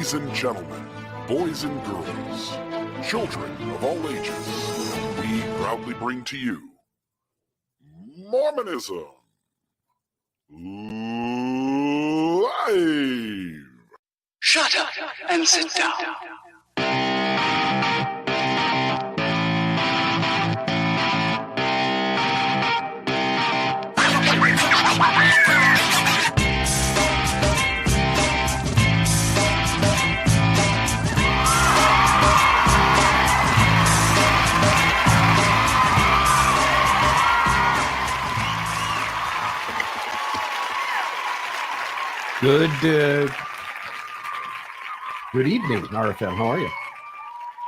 Ladies and gentlemen, boys and girls, children of all ages, we proudly bring to you Mormonism Live! Shut up and sit down. Good evening, RFM. How are you?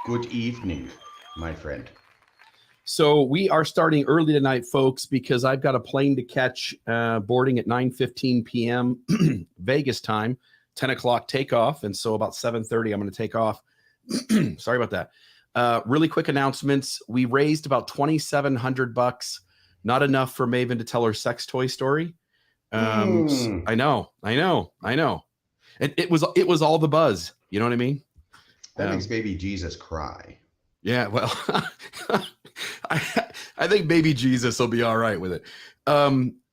Good evening, my friend. So we are starting early tonight, folks, because I've got a plane to catch, boarding at 9:15 p.m. Vegas time, 10 o'clock takeoff. And so about 7:30, I'm going to take off. Sorry about that. Really quick announcements. We raised about $2,700. Not enough for Maven to tell her sex toy story. I know. It was all the buzz. You know what I mean? That makes baby Jesus cry. Yeah, well, I think baby Jesus will be all right with it.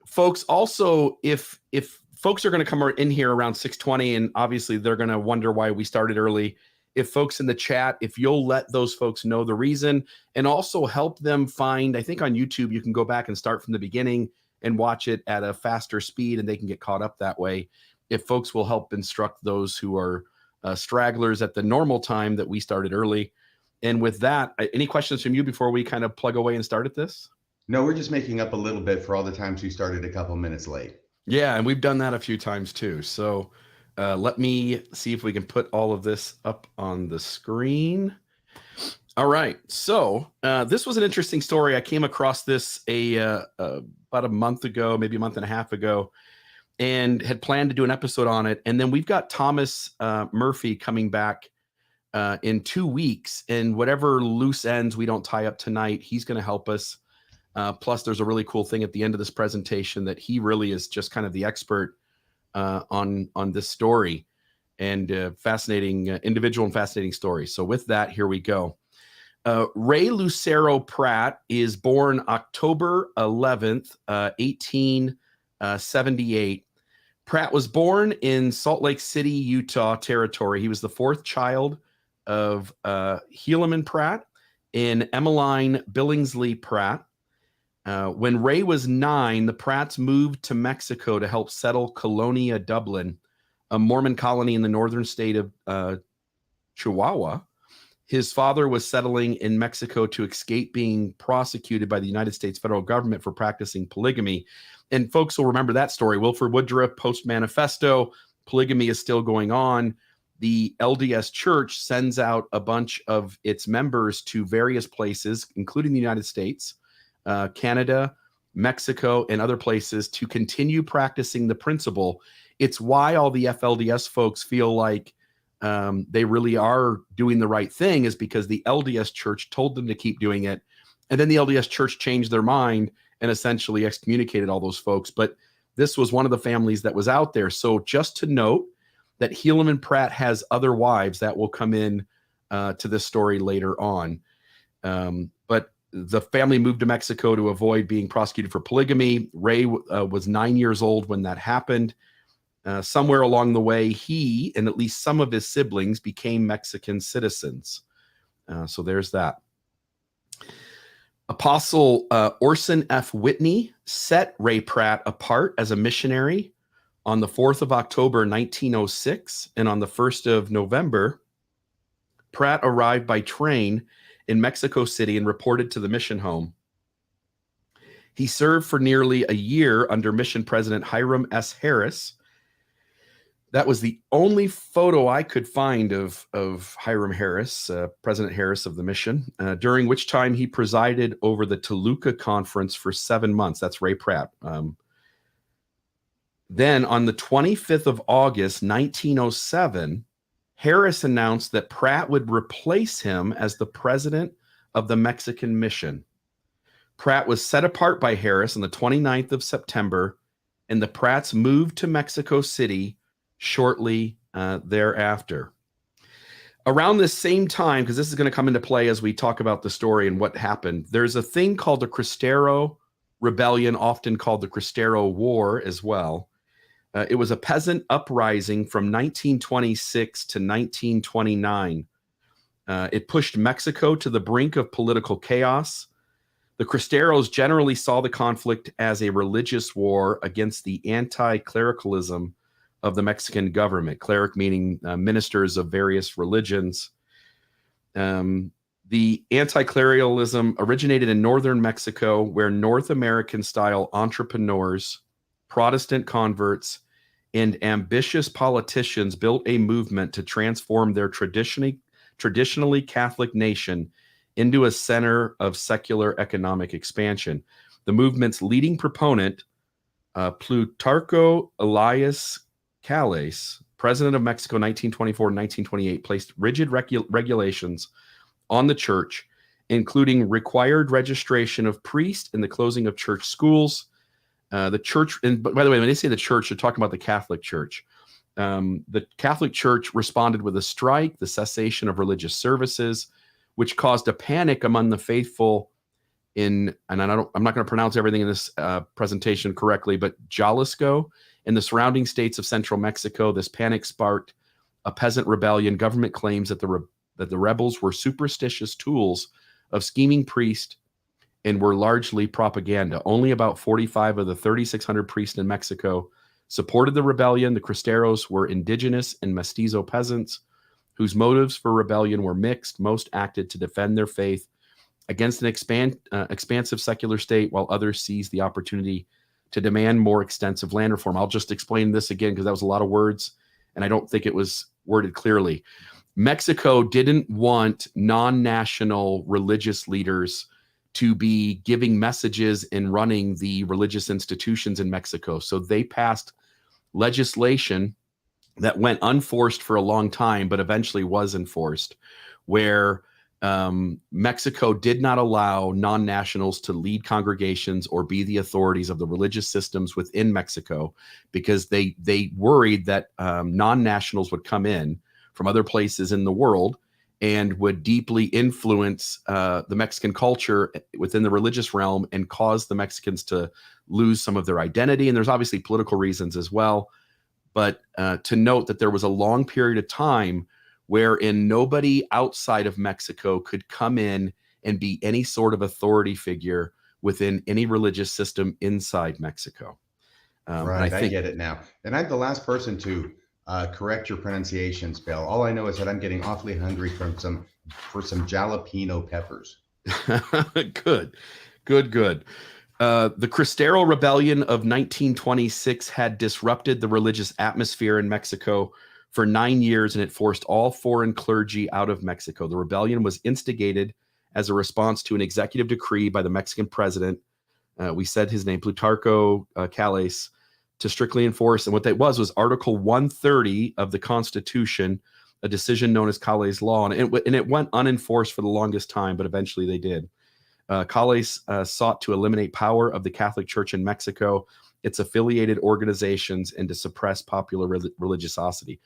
Folks, also, if folks are going to come in here around 6:20, and obviously they're going to wonder why we started early, if folks in the chat, if you'll let those folks know the reason and also help them find, I think on YouTube, you can go back and start from the beginning and watch it at a faster speed, and they can get caught up that way. If folks will help instruct those who are stragglers at the normal time that we started early. And with that, any questions from you before we kind of plug away and start at this? No, we're just making up a little bit for all the times we started a couple minutes late. Yeah, and we've done that a few times too. So let me see if we can put all of this up on the screen. All right. So this was an interesting story. I came across this about a month ago, maybe a month and a half ago, and had planned to do an episode on it. And then we've got Thomas Murphy coming back in 2 weeks. And whatever loose ends we don't tie up tonight, he's going to help us. Plus, there's a really cool thing at the end of this presentation that he really is just kind of the expert on this story, and fascinating individual and fascinating story. So with that, here we go. Ray Lucero Pratt is born October 11th, 1878. Pratt was born in Salt Lake City, Utah territory. He was the fourth child of Helaman Pratt and Emmeline Billingsley Pratt. When Ray was 9, the Pratts moved to Mexico to help settle Colonia Dublin, a Mormon colony in the northern state of Chihuahua. His father was settling in Mexico to escape being prosecuted by the United States federal government for practicing polygamy. And folks will remember that story. Wilford Woodruff, Post-Manifesto, polygamy is still going on. The LDS Church sends out a bunch of its members to various places, including the United States, Canada, Mexico, and other places to continue practicing the principle. It's why all the FLDS folks feel like they really are doing the right thing, is because the LDS Church told them to keep doing it. And then the LDS Church changed their mind and essentially excommunicated all those folks. But this was one of the families that was out there. So just to note that Helaman Pratt has other wives that will come in to this story later on. But the family moved to Mexico to avoid being prosecuted for polygamy. Ray was 9 years old when that happened. Somewhere along the way, he and at least some of his siblings became Mexican citizens. So there's that. Apostle Orson F. Whitney set Ray Pratt apart as a missionary on the 4th of October, 1906. And on the 1st of November, Pratt arrived by train in Mexico City and reported to the mission home. He served for nearly a year under mission president Hiram S. Harris. That was the only photo I could find of Hiram Harris, President Harris of the mission, during which time he presided over the Toluca Conference for 7 months. That's Ray Pratt. Then on the 25th of August, 1907, Harris announced that Pratt would replace him as the president of the Mexican mission. Pratt was set apart by Harris on the 29th of September, and the Pratts moved to Mexico City shortly thereafter. Around the same time, because this is going to come into play as we talk about the story and what happened, there's a thing called the Cristero Rebellion, often called the Cristero War as well. It was a peasant uprising from 1926 to 1929. It pushed Mexico to the brink of political chaos. The Cristeros generally saw the conflict as a religious war against the anti-clericalism of the Mexican government. Cleric meaning ministers of various religions. The anti-clericalism originated in northern Mexico, where North American-style entrepreneurs, Protestant converts, and ambitious politicians built a movement to transform their traditionally Catholic nation into a center of secular economic expansion. The movement's leading proponent, Plutarco Elias Calles, president of Mexico 1924-1928, placed rigid regulations on the church, including required registration of priests and the closing of church schools. The church, and by the way, when they say the church, they're talking about the Catholic Church. The Catholic Church responded with a strike, the cessation of religious services, which caused a panic among the faithful in, and I'm not going to pronounce everything in this presentation correctly, but Jalisco and the surrounding states of central Mexico. This panic sparked a peasant rebellion. Government claims that the rebels were superstitious tools of scheming priests and were largely propaganda. Only about 45 of the 3,600 priests in Mexico supported the rebellion. The Cristeros were indigenous and mestizo peasants whose motives for rebellion were mixed. Most acted to defend their faith against an expansive secular state, while others seized the opportunity to demand more extensive land reform. I'll just explain this again because that was a lot of words, and I don't think it was worded clearly. Mexico didn't want non-national religious leaders to be giving messages and running the religious institutions in Mexico. So they passed legislation that went unforced for a long time, but eventually was enforced, where Mexico did not allow non-nationals to lead congregations or be the authorities of the religious systems within Mexico, because they worried that non-nationals would come in from other places in the world and would deeply influence the Mexican culture within the religious realm and cause the Mexicans to lose some of their identity. And there's obviously political reasons as well. But to note that there was a long period of time wherein nobody outside of Mexico could come in and be any sort of authority figure within any religious system inside Mexico. Right, I get it now. And I'm the last person to correct your pronunciation spell. All I know is that I'm getting awfully hungry for some jalapeno peppers. Good. The Cristero Rebellion of 1926 had disrupted the religious atmosphere in Mexico for 9 years, and it forced all foreign clergy out of Mexico. The rebellion was instigated as a response to an executive decree by the Mexican president. We said his name, Plutarco Calles, to strictly enforce. And what that was Article 130 of the Constitution, a decision known as Calles Law. And it went unenforced for the longest time, but eventually they did. Calles sought to eliminate power of the Catholic Church in Mexico, its affiliated organizations, and to suppress popular religiosity.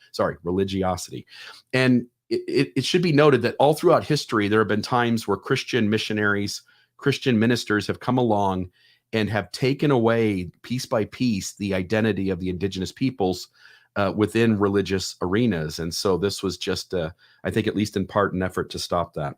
And it should be noted that all throughout history, there have been times where Christian missionaries, Christian ministers have come along and have taken away piece by piece the identity of the indigenous peoples within religious arenas. And so this was just, I think, at least in part, an effort to stop that.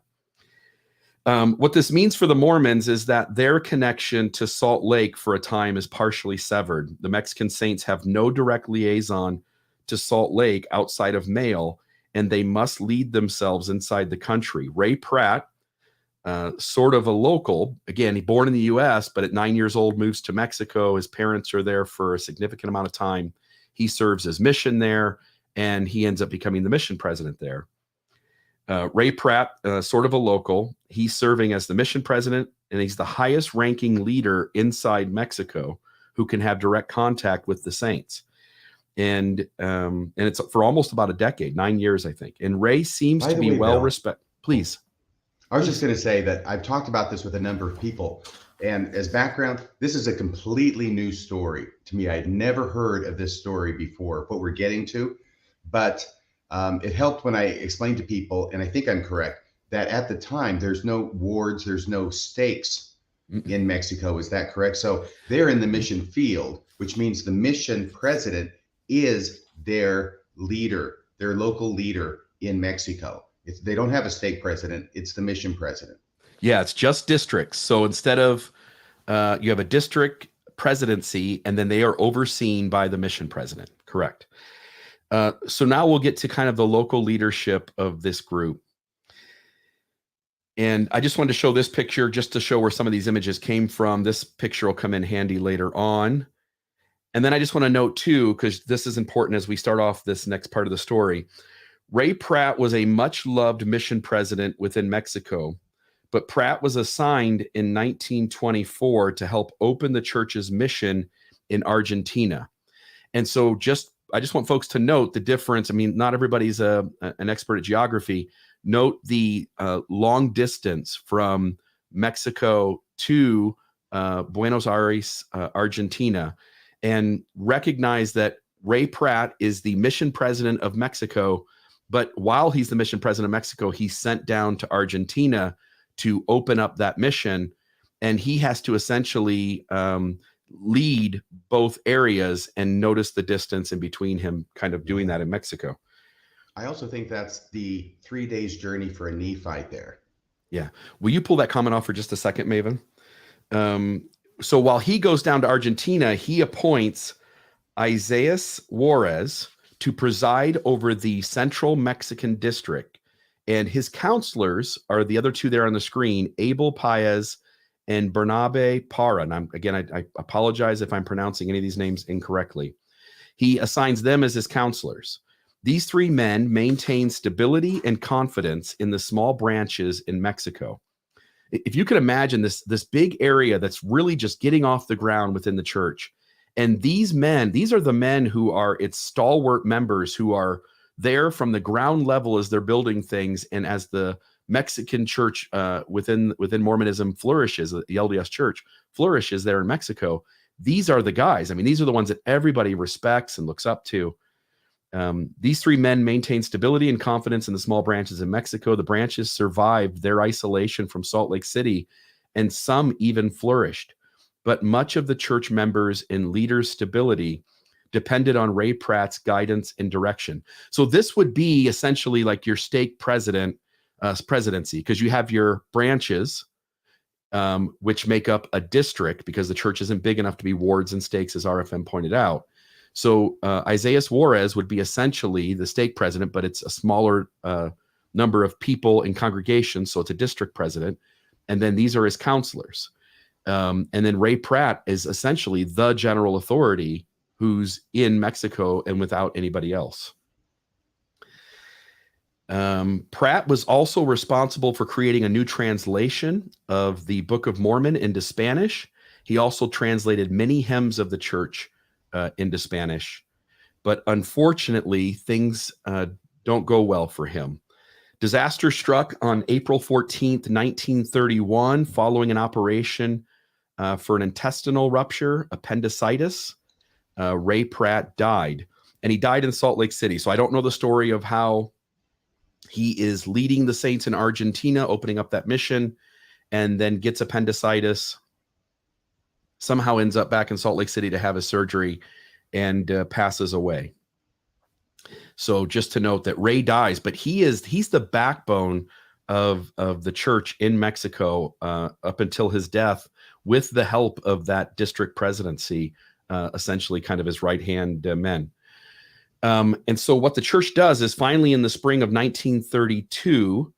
What this means for the Mormons is that their connection to Salt Lake for a time is partially severed. The Mexican saints have no direct liaison to Salt Lake outside of mail, and they must lead themselves inside the country. Ray Pratt, sort of a local, again, he born in the U.S., but at 9 years old moves to Mexico. His parents are there for a significant amount of time. He serves his mission there, and he ends up becoming the mission president there. Ray Pratt, sort of a local, he's serving as the mission president, and he's the highest ranking leader inside Mexico who can have direct contact with the saints. And it's for almost about a decade, 9 years, I think. And Ray seems to be well respected. Please. I was just going to say that I've talked about this with a number of people. And as background, this is a completely new story to me. I'd never heard of this story before, what we're getting to. But It helped when I explained to people, and I think I'm correct, that at the time there's no wards, there's no stakes in Mexico. Is that correct? So they're in the mission field, which means the mission president is their leader, their local leader in Mexico. They don't have a stake president, it's the mission president. Yeah, it's just districts. So instead of you have a district presidency, and then they are overseen by the mission president. Correct. So now we'll get to kind of the local leadership of this group. And I just wanted to show this picture just to show where some of these images came from. This picture will come in handy later on. And then I just want to note too, because this is important as we start off this next part of the story. Ray Pratt was a much loved mission president within Mexico, but Pratt was assigned in 1924 to help open the church's mission in Argentina. And so I just want folks to note the difference. I mean, not everybody's an expert at geography. Note the long distance from Mexico to Buenos Aires, Argentina, and recognize that Ray Pratt is the mission president of Mexico. But while he's the mission president of Mexico, he's sent down to Argentina to open up that mission. And he has to essentially lead both areas, and notice the distance in between him kind of doing that in Mexico. I also think that's the 3 days journey for a Nephite there. Yeah. Will you pull that comment off for just a second, Maven? So while he goes down to Argentina, he appoints Isaias Juarez to preside over the Central Mexican District. And his counselors are the other two there on the screen, Abel Paez and Bernabe Parra. And I apologize if I'm pronouncing any of these names incorrectly. He assigns them as his counselors. These three men maintain stability and confidence in the small branches in Mexico. If you could imagine this big area that's really just getting off the ground within the church. And these are the men who are its stalwart members, who are there from the ground level as they're building things. And as the Mexican church within Mormonism flourishes, the LDS Church flourishes there in Mexico, these are the guys. I mean, these are the ones that everybody respects and looks up to. These three men maintain stability and confidence in the small branches in Mexico. The branches survived their isolation from Salt Lake City, and some even flourished. But much of the church members and leaders' stability depended on Ray Pratt's guidance and direction. So this would be essentially like your stake presidency, because you have your branches, which make up a district, because the church isn't big enough to be wards and stakes, as RFM pointed out. So Isaias Juarez would be essentially the stake president, but it's a smaller number of people in congregation, so it's a district president. And then these are his counselors. And then Ray Pratt is essentially the general authority who's in Mexico and without anybody else. Pratt was also responsible for creating a new translation of the Book of Mormon into Spanish. He also translated many hymns of the church into Spanish. But unfortunately, things don't go well for him. Disaster struck on April 14th, 1931, following an operation for an intestinal rupture, appendicitis. Ray Pratt died, and he died in Salt Lake City. So I don't know the story of how he is leading the saints in Argentina, opening up that mission, and then gets appendicitis, somehow ends up back in Salt Lake City to have his surgery, and passes away. So just to note that Ray dies, but he's the backbone of the church in Mexico up until his death, with the help of that district presidency, essentially kind of his right-hand men. And so what the church does is finally in the spring of 1932,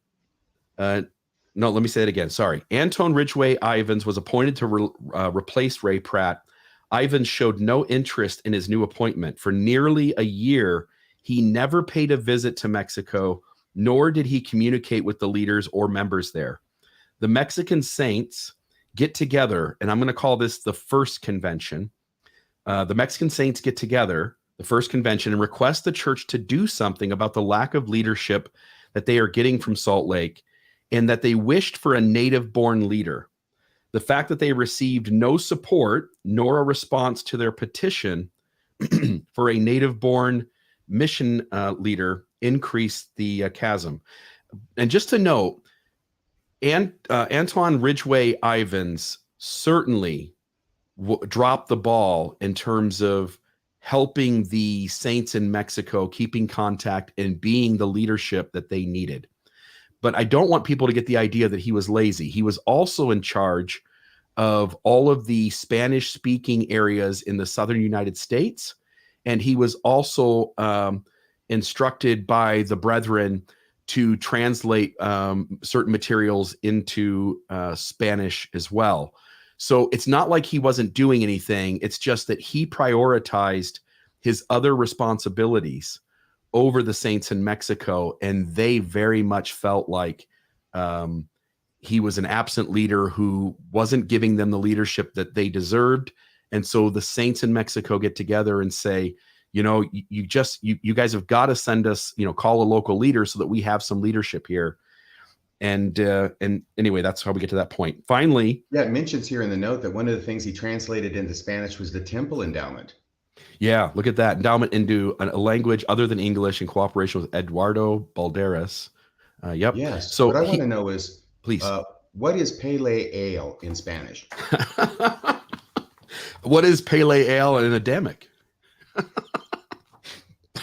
no, let me say that again. Sorry. Anton Ridgway Ivins was appointed to replace Ray Pratt. Ivins showed no interest in his new appointment. For nearly a year, he never paid a visit to Mexico, nor did he communicate with the leaders or members there. The Mexican saints get together, and I'm going to call this the first convention. The Mexican saints get together, the first convention, and request the church to do something about the lack of leadership that they are getting from Salt Lake, and that they wished for a native-born leader. The fact that they received no support nor a response to their petition for a native-born mission leader increased the chasm. And just to note, Anton Ridgway Ivins certainly dropped the ball in terms of helping the saints in Mexico, keeping contact and being the leadership that they needed. But I don't want people to get the idea that he was lazy. He was also in charge of all of the Spanish speaking areas in the southern United States. And he was also instructed by the brethren to translate certain materials into Spanish as well. So it's not like he wasn't doing anything. It's just that he prioritized his other responsibilities over the saints in Mexico. And they very much felt like he was an absent leader who wasn't giving them the leadership that they deserved. And so the saints in Mexico get together and say, you know, you guys have got to send us, you know, call a local leader so that we have some leadership here. And anyway, that's how we get to that point. Finally. Yeah, it mentions here in the note that one of the things he translated into Spanish was the temple endowment. Yeah, look at that. Endowment into a language other than English in cooperation with Eduardo Balderas. Yep. Yes. So what I want to know is, please, what is Pale Ale in Spanish? What is Pale Ale and Adamic?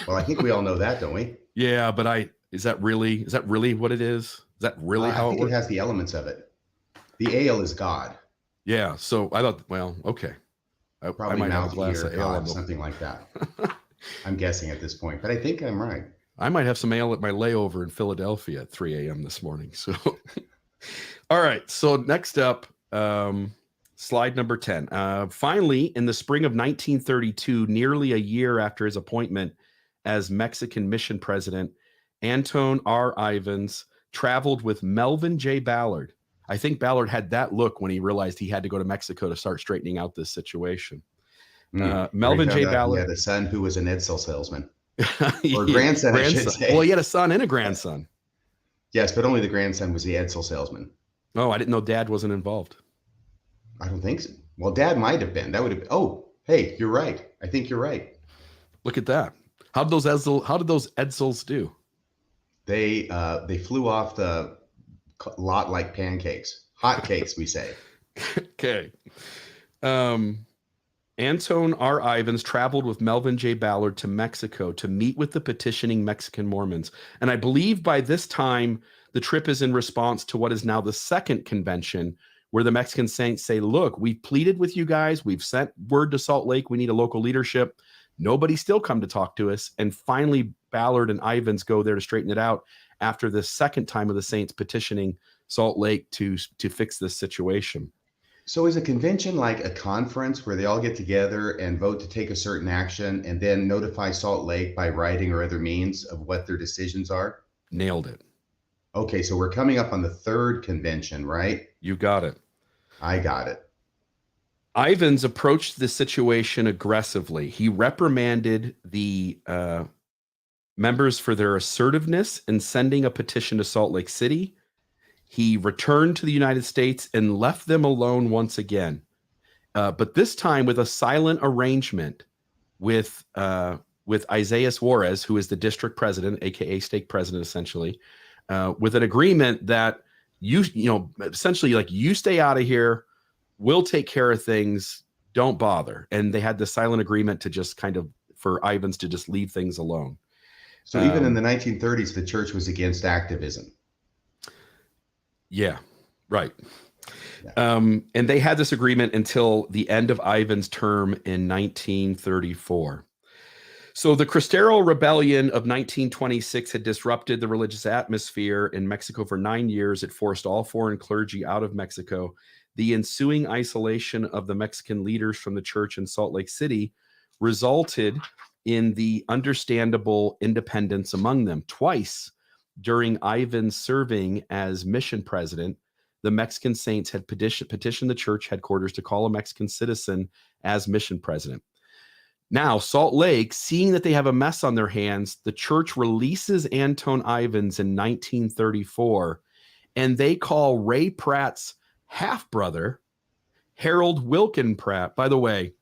Well, I think we all know that, don't we? Yeah, but is that really what it is? Is that really how I think it works? it has the elements of it. The ale is God. Yeah. So I thought, well, okay. Probably I might have a mouth, glass ear, of ale. God, something like that. I'm guessing at this point, but I think I'm right. I might have some ale at my layover in Philadelphia at 3 a.m. this morning. So, all right. So next up, slide number 10. Finally, in the spring of 1932, nearly a year after his appointment as Mexican mission president, Anton R. Ivins traveled with Melvin J. Ballard. I think Ballard had that look when he realized he had to go to Mexico to start straightening out this situation. Melvin J. Ballard. He had a son who was an Edsel salesman. Or grandson, I should say. Well, he had a son and a grandson. Yes, but only the grandson was the Edsel salesman. Oh, I didn't know Dad wasn't involved. I don't think so. Well, Dad might have been. That would have been. Oh, hey, you're right. I think you're right. Look at that. How did those Edsels do? They flew off the lot like pancakes, hot cakes, we say. Okay. Anton R. Ivins traveled with Melvin J. Ballard to Mexico to meet with the petitioning Mexican Mormons. And I believe by this time, the trip is in response to what is now the second convention, where the Mexican saints say, look, we've pleaded with you guys. We've sent word to Salt Lake. We need a local leadership. Nobody still come to talk to us. And finally, Ballard and Ivins go there to straighten it out after the second time of the saints petitioning Salt Lake to fix this situation. So is a convention like a conference where they all get together and vote to take a certain action and then notify Salt Lake by writing or other means of what their decisions are? Nailed it. Okay, so we're coming up on the third convention, right? You got it. I got it. Ivins approached the situation aggressively. He reprimanded the members for their assertiveness in sending a petition to Salt Lake City. He returned to the United States and left them alone once again, but this time with a silent arrangement with Isaiah Juarez, who is the district president, aka stake president, essentially, with an agreement that essentially like you stay out of here, we'll take care of things, don't bother. And they had the silent agreement to just kind of for Ivins to just leave things alone. So even in the 1930s, the church was against activism. Yeah, right. Yeah. And they had this agreement until the end of Ivins' term in 1934. So the Cristero Rebellion of 1926 had disrupted the religious atmosphere in Mexico for 9 years. It forced all foreign clergy out of Mexico. The ensuing isolation of the Mexican leaders from the church in Salt Lake City resulted in the understandable independence among them. Twice during Ivins serving as mission president, the Mexican saints had petitioned the church headquarters to call a Mexican citizen as mission president. Now, Salt Lake, seeing that they have a mess on their hands, the church releases Anton Ivins in 1934, and they call Ray Pratt's half-brother, Harold Wilkin Pratt. By the way,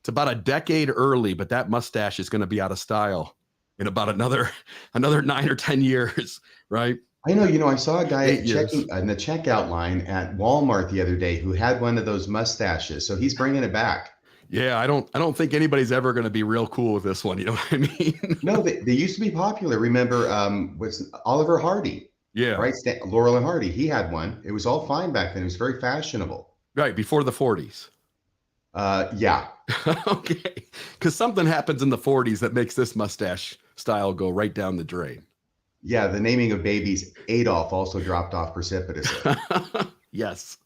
it's about a decade early, but that mustache is going to be out of style. in about another 9 or 10 years, right? I know, I saw a guy 8 years. checking in the checkout line at Walmart the other day who had one of those mustaches. So he's bringing it back. Yeah, I don't think anybody's ever going to be real cool with this one. You know what I mean? No, they used to be popular. Remember, was Oliver Hardy, Yeah. right? Laurel and Hardy. He had one. It was all fine back then. It was very fashionable. Right, before the 40s. Yeah. Okay. Because something happens in the 40s that makes this mustache style go right down the drain. Yeah, the naming of babies, Adolf, also dropped off precipitously. Yes.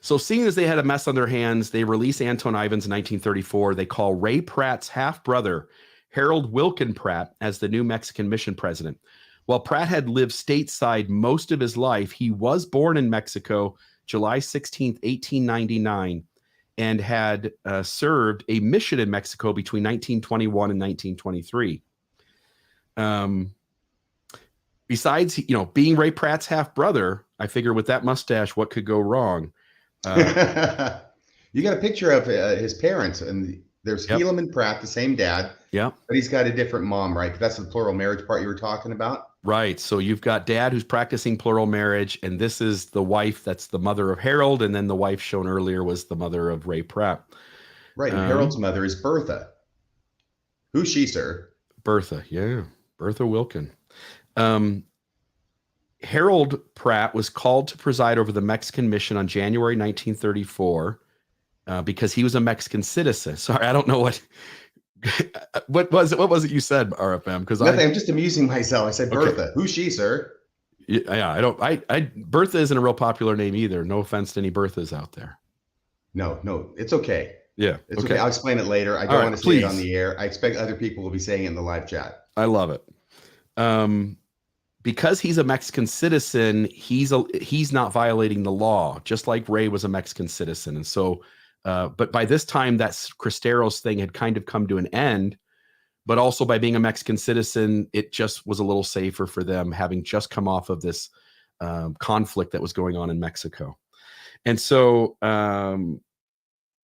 So seeing as they had a mess on their hands, they release Anton Ivins in 1934. They call Ray Pratt's half-brother, Harold Wilkin Pratt, as the new Mexican mission president. While Pratt had lived stateside most of his life, he was born in Mexico July 16th, 1899, and had served a mission in Mexico between 1921 and 1923. Besides, being Ray Pratt's half-brother, I figure with that mustache, what could go wrong? You got a picture of his parents, and there's Yep. Helaman Pratt, the same dad, Yeah. but he's got a different mom, right? That's the plural marriage part you were talking about. Right. So you've got dad who's practicing plural marriage, and this is the wife that's the mother of Harold, and then the wife shown earlier was the mother of Ray Pratt. Right, and Harold's mother is Bertha. Who's she, sir? Bertha, yeah. Bertha Wilkin. Harold Pratt was called to preside over the Mexican mission on January 1934 because he was a Mexican citizen. Sorry, I don't know what was it you said, RFM? Because Nothing, I'm just amusing myself. I said Okay. Bertha. Who's she, sir? Yeah, Bertha isn't a real popular name either. No offense to any Berthas out there. No, it's okay. Yeah, It's okay. I'll explain it later. I don't All right, want to say it on please. the air. I expect other people will be saying it in the live chat. I love it. Because he's a Mexican citizen, he's not violating the law, just like Ray was a Mexican citizen. And so, but by this time, that Cristeros thing had kind of come to an end. But also by being a Mexican citizen, it just was a little safer for them, having just come off of this conflict that was going on in Mexico. And so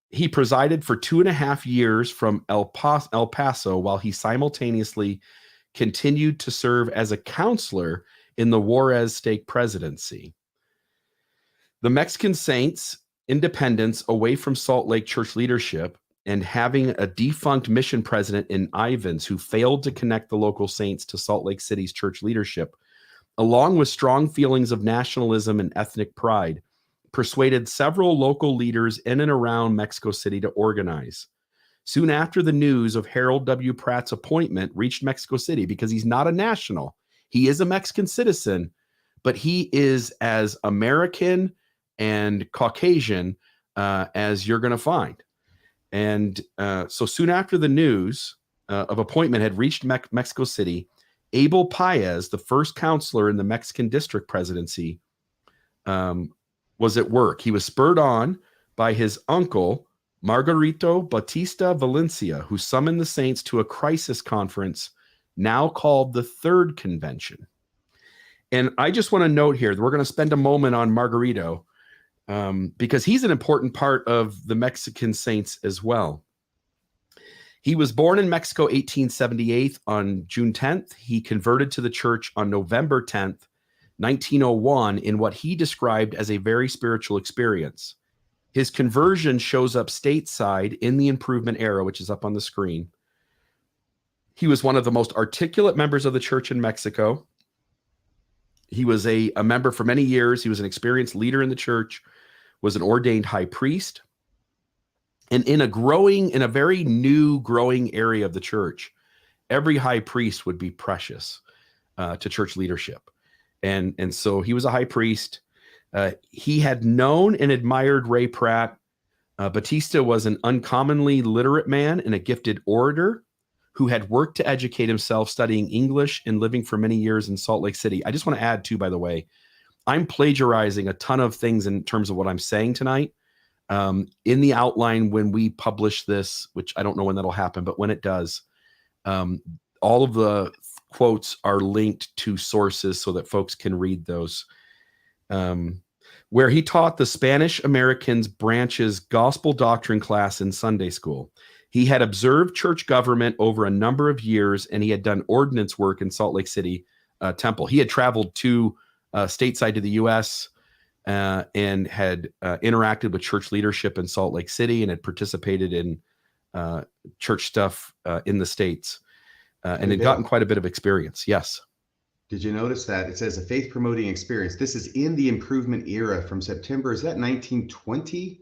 he presided for 2.5 years from El Paso while he simultaneously continued to serve as a counselor in the Juarez stake presidency. The Mexican Saints' independence away from Salt Lake church leadership and having a defunct mission president in Ivins who failed to connect the local saints to Salt Lake City's church leadership, along with strong feelings of nationalism and ethnic pride, persuaded several local leaders in and around Mexico City to organize. Soon after the news of Harold W. Pratt's appointment reached Mexico City, because he's not a national, he is a Mexican citizen, but he is as American and Caucasian as you're going to find. And so soon after the news of appointment had reached Mexico City, Abel Paez, the first counselor in the Mexican district presidency, was at work. He was spurred on by his uncle, Margarito Bautista Valencia, who summoned the saints to a crisis conference now called the Third Convention. And I just want to note here that we're going to spend a moment on Margarito because he's an important part of the Mexican saints as well. He was born in Mexico 1878 on June 10th. He converted to the church on November 10th, 1901, in what he described as a very spiritual experience. His conversion shows up stateside in the Improvement era, which is up on the screen. He was one of the most articulate members of the church in Mexico. He was a member for many years. He was an experienced leader in the church, was an ordained high priest. And in a very new growing area of the church, every high priest would be precious to church leadership. And so he was a high priest. He had known and admired Ray Pratt. Bautista was an uncommonly literate man and a gifted orator who had worked to educate himself studying English and living for many years in Salt Lake City. I just want to add too, by the way, I'm plagiarizing a ton of things in terms of what I'm saying tonight. In the outline when we publish this, which I don't know when that'll happen, but when it does, all of the quotes are linked to sources so that folks can read those. Where he taught the Spanish Americans branch's gospel doctrine class in Sunday school. He had observed church government over a number of years, and he had done ordinance work in Salt Lake City Temple. He had traveled to stateside to the U.S. And had interacted with church leadership in Salt Lake City and had participated in church stuff in the States and had gotten quite a bit of experience. Yes. Did you notice that it says a faith promoting experience? This is in the improvement era from September. Is that 1920?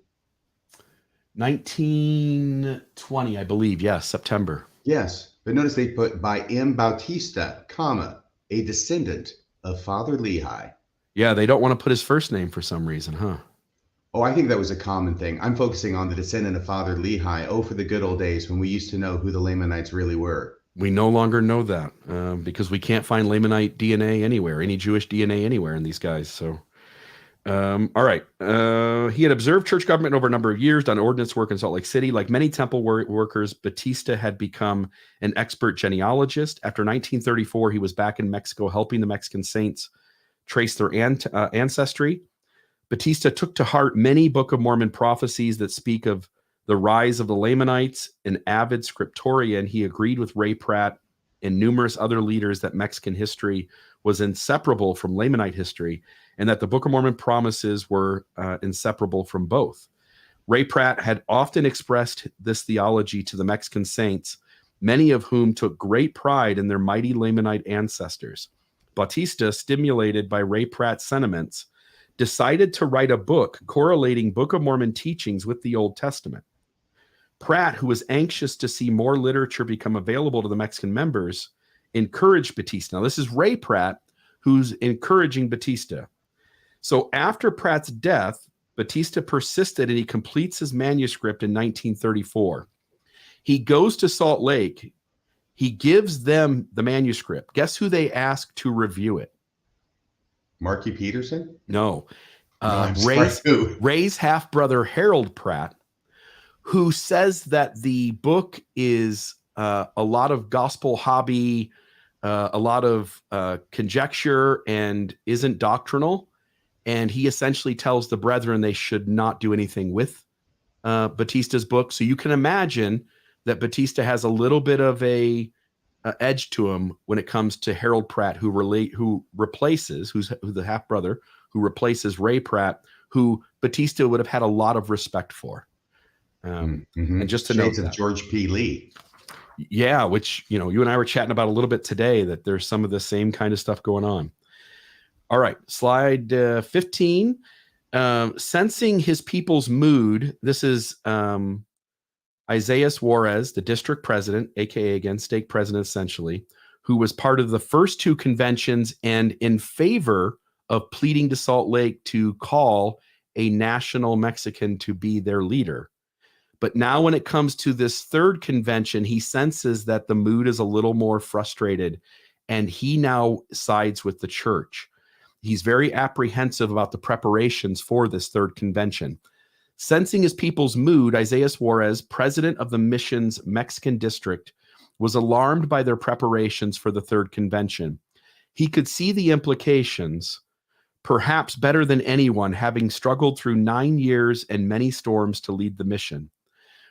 1920, I believe. Yes, September. Yes. But notice they put by M. Bautista, comma, a descendant of Father Lehi. Yeah, they don't want to put his first name for some reason, huh? Oh, I think that was a common thing. I'm focusing on the descendant of Father Lehi. Oh, for the good old days when we used to know who the Lamanites really were. We no longer know that because we can't find Lamanite DNA anywhere, any Jewish DNA anywhere in these guys. So, all right. He had observed church government over a number of years, done ordinance work in Salt Lake City. Like many temple workers, Bautista had become an expert genealogist. After 1934, he was back in Mexico helping the Mexican saints trace their ancestry. Bautista took to heart many Book of Mormon prophecies that speak of the rise of the Lamanites. An avid scriptorian, he agreed with Ray Pratt and numerous other leaders that Mexican history was inseparable from Lamanite history, and that the Book of Mormon promises were inseparable from both. Ray Pratt had often expressed this theology to the Mexican saints, many of whom took great pride in their mighty Lamanite ancestors. Bautista, stimulated by Ray Pratt's sentiments, decided to write a book correlating Book of Mormon teachings with the Old Testament. Pratt, who was anxious to see more literature become available to the Mexican members, encouraged Bautista. Now, this is Ray Pratt who's encouraging Bautista. So after Pratt's death, Bautista persisted and he completes his manuscript in 1934. He goes to Salt Lake. He gives them the manuscript. Guess who they asked to review it? Marky Peterson? No. Ray's half-brother, Harold Pratt, who says that the book is a lot of gospel hobby, a lot of conjecture, and isn't doctrinal. And he essentially tells the brethren they should not do anything with Bautista's book. So you can imagine that Bautista has a little bit of a edge to him when it comes to Harold Pratt, who's the half brother who replaces Ray Pratt, who Bautista would have had a lot of respect for. And just to Shades note of George P. Lee. Yeah, which, you and I were chatting about a little bit today, that there's some of the same kind of stuff going on. All right, slide 15. Sensing his people's mood. This is Isaiah Juarez, the district president, aka again, stake president essentially, who was part of the first two conventions and in favor of pleading to Salt Lake to call a national Mexican to be their leader. But now when it comes to this third convention, he senses that the mood is a little more frustrated, and he now sides with the church. He's very apprehensive about the preparations for this third convention. Sensing his people's mood, Isaiah Juarez, president of the mission's Mexican district, was alarmed by their preparations for the third convention. He could see the implications, perhaps better than anyone, having struggled through 9 years and many storms to lead the mission.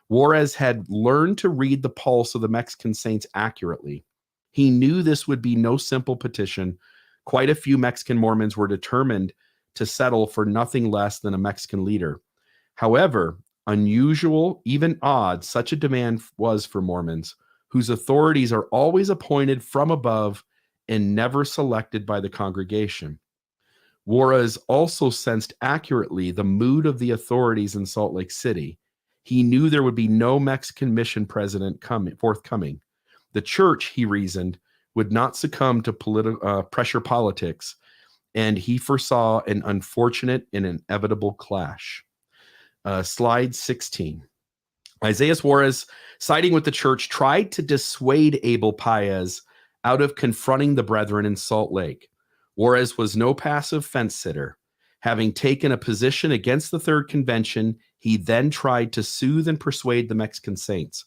Juarez had learned to read the pulse of the Mexican saints accurately. He knew this would be no simple petition. Quite a few Mexican Mormons were determined to settle for nothing less than a Mexican leader. However, unusual, even odd, such a demand was for Mormons, whose authorities are always appointed from above and never selected by the congregation. Juarez also sensed accurately the mood of the authorities in Salt Lake City. He knew there would be no Mexican mission president forthcoming. The church, he reasoned, would not succumb to pressure politics, and he foresaw an unfortunate and inevitable clash. Slide 16. Isaiah Juarez, siding with the church, tried to dissuade Abel Paez out of confronting the brethren in Salt Lake. Juarez was no passive fence sitter. Having taken a position against the third convention, he then tried to soothe and persuade the Mexican saints.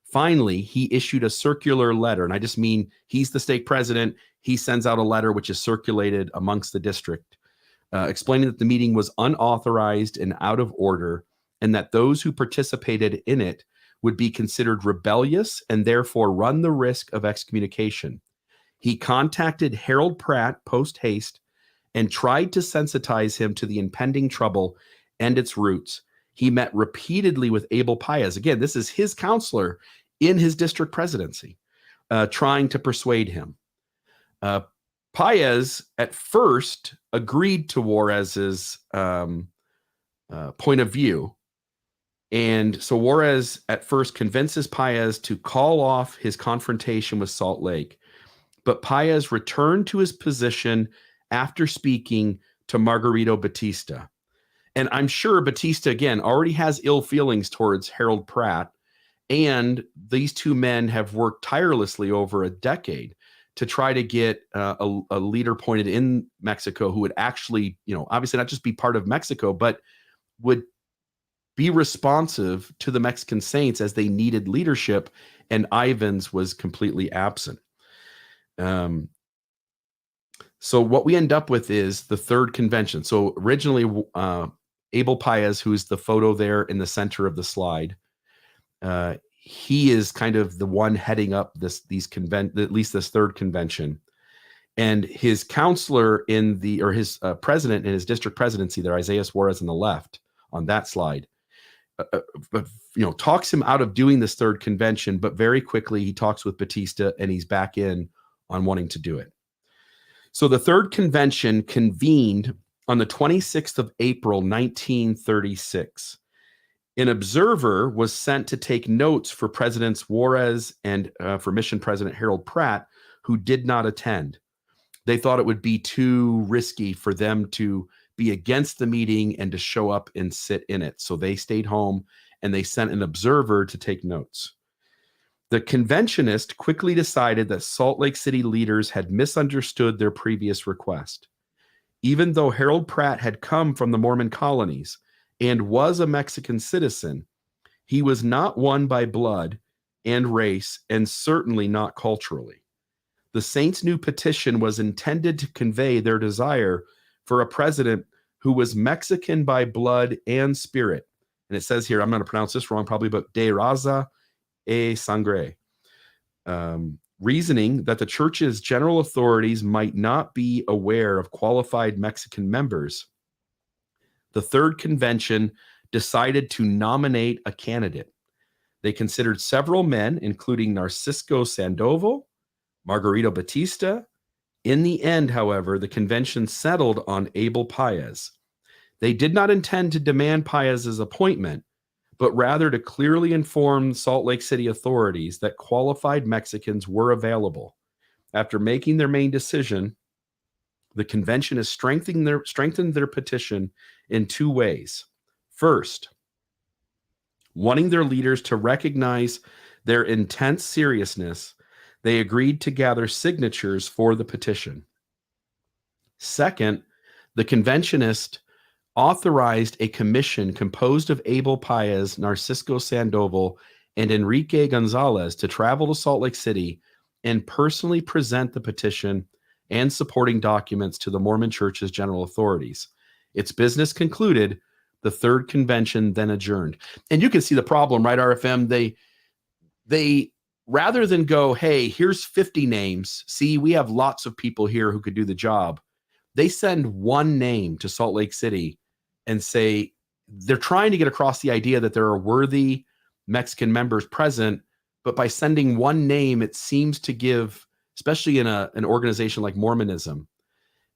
Finally, he issued a circular letter, and I just mean he's the stake president. He sends out a letter which is circulated amongst the district, explaining that the meeting was unauthorized and out of order, and that those who participated in it would be considered rebellious and therefore run the risk of excommunication. He contacted Harold Pratt post haste and tried to sensitize him to the impending trouble and its roots. He met repeatedly with Abel Paez. Again, this is his counselor in his district presidency, trying to persuade him. Paez at first agreed to Juarez's point of view. And so Juarez at first convinces Paez to call off his confrontation with Salt Lake. But Paez returned to his position after speaking to Margarito Batista. And I'm sure Batista, again, already has ill feelings towards Harold Pratt. And these two men have worked tirelessly over a decade to try to get a leader appointed in Mexico who would actually, obviously not just be part of Mexico, but would be responsive to the Mexican saints as they needed leadership. And Ivans was completely absent. So what we end up with is the third convention. So originally, Abel Paez, who's the photo there in the center of the slide, he is kind of the one heading up at least this third convention. And his counselor his president in his district presidency there, Isaiah Juarez on the left on that slide, talks him out of doing this third convention, but very quickly he talks with Batista and he's back in on wanting to do it. So the third convention convened on the 26th of April, 1936. An observer was sent to take notes for Presidents Juarez and for Mission President Harold Pratt, who did not attend. They thought it would be too risky for them to be against the meeting and to show up and sit in it. So they stayed home and they sent an observer to take notes. The conventionist quickly decided that Salt Lake City leaders had misunderstood their previous request. Even though Harold Pratt had come from the Mormon colonies and was a Mexican citizen, he was not one by blood and race, and certainly not culturally. The saints' new petition was intended to convey their desire for a president who was Mexican by blood and spirit. And it says here, I'm going to pronounce this wrong probably, but de raza e sangre. Reasoning that the church's general authorities might not be aware of qualified Mexican members, the third convention decided to nominate a candidate. They considered several men, including Narcisco Sandoval, Margarito Batista. In the end, however, the convention settled on Abel Paez. They did not intend to demand Paez's appointment, but rather to clearly inform Salt Lake City authorities that qualified Mexicans were available. After making their main decision, the convention has strengthened their petition in two ways. First, wanting their leaders to recognize their intense seriousness, they agreed to gather signatures for the petition. Second, the conventionist authorized a commission composed of Abel Paez, Narcisco Sandoval, and Enrique Gonzalez to travel to Salt Lake City and personally present the petition and supporting documents to the Mormon Church's general authorities. Its business concluded, the third convention then adjourned. And you can see the problem, right, RFM? They rather than go, hey, here's 50 names. See, we have lots of people here who could do the job. They send one name to Salt Lake City and say they're trying to get across the idea that there are worthy Mexican members present, but by sending one name, it seems to give, especially in an organization like Mormonism,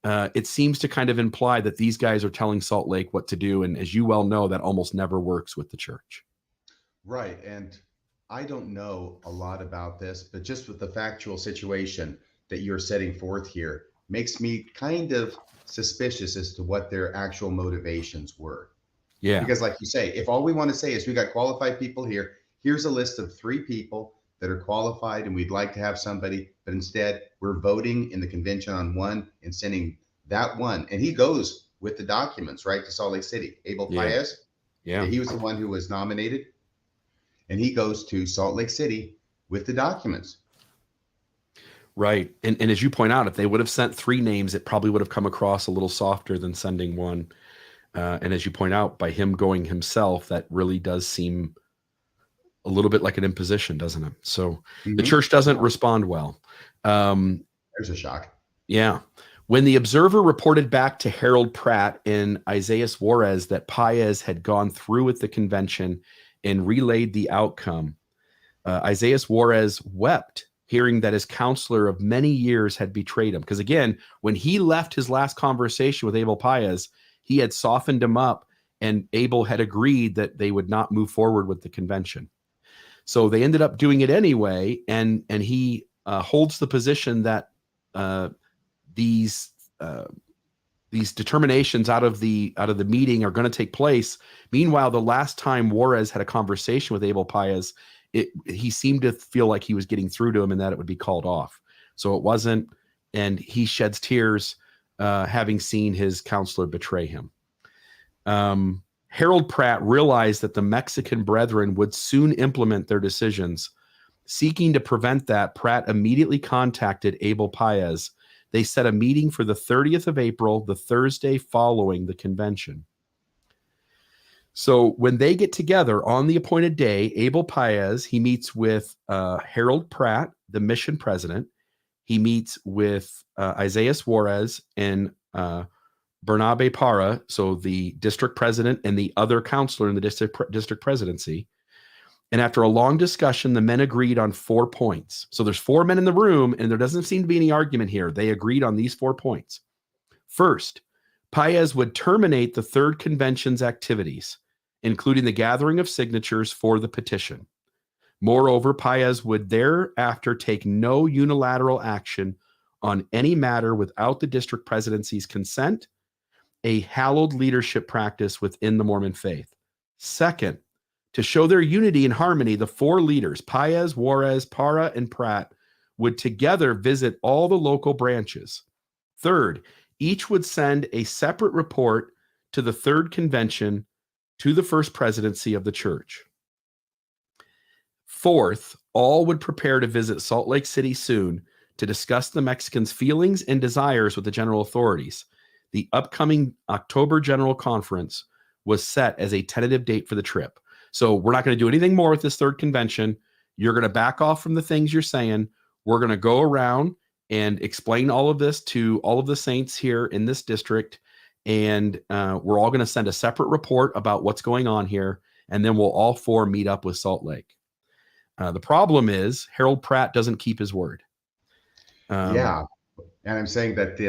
it seems to kind of imply that these guys are telling Salt Lake what to do. And as you well know, that almost never works with the church. Right. And I don't know a lot about this, but just with the factual situation that you're setting forth here makes me kind of suspicious as to what their actual motivations were. Yeah. Because like you say, if all we want to say is we got qualified people here, here's a list of 3 people that are qualified and we'd like to have somebody, but instead we're voting in the convention on one and sending that one. And he goes with the documents, right, to Salt Lake City. Abel Paez, he was the one who was nominated. And he goes to Salt Lake City with the documents. Right. And as you point out, if they would have sent 3 names, it probably would have come across a little softer than sending one. And as you point out, by him going himself, that really does seem a little bit like an imposition, doesn't it? So the Mhm. church doesn't respond well. There's a shock. Yeah. When the Observer reported back to Harold Pratt and Isaias Juarez that Paez had gone through with the convention and relayed the outcome, Isaias Juarez wept, hearing that his counselor of many years had betrayed him. Because again, when he left his last conversation with Abel Paez, he had softened him up, and Abel had agreed that they would not move forward with the convention. So they ended up doing it anyway, and he holds the position that these determinations out of the meeting are going to take place. Meanwhile, the last time Juarez had a conversation with Abel Paez, he seemed to feel like he was getting through to him and that it would be called off. So it wasn't, and he sheds tears having seen his counselor betray him. Harold Pratt realized that the Mexican brethren would soon implement their decisions. Seeking to prevent that, Pratt immediately contacted Abel Paez. They set a meeting for the 30th of April, the Thursday following the convention. So when they get together on the appointed day, Abel Paez, he meets with Harold Pratt, the mission president. He meets with Isaias Juarez and Bernabe Parra, so the district president and the other counselor in the district presidency. And after a long discussion, the men agreed on 4 points. So there's 4 men in the room, and there doesn't seem to be any argument here. They agreed on these 4 points. First, Paez would terminate the third convention's activities, including the gathering of signatures for the petition. Moreover, Paez would thereafter take no unilateral action on any matter without the district presidency's consent, a hallowed leadership practice within the Mormon faith. Second, to show their unity and harmony, the 4 leaders, Paez, Juarez, Parra, and Pratt, would together visit all the local branches. Third, each would send a separate report to the third convention to the first presidency of the church. Fourth, all would prepare to visit Salt Lake City soon to discuss the Mexicans' feelings and desires with the general authorities. The upcoming October General Conference was set as a tentative date for the trip. So we're not going to do anything more with this third convention. You're going to back off from the things you're saying. We're going to go around and explain all of this to all of the saints here in this district. And we're all going to send a separate report about what's going on here. And then we'll all 4 meet up with Salt Lake. The problem is Harold Pratt doesn't keep his word. Yeah. And I'm saying that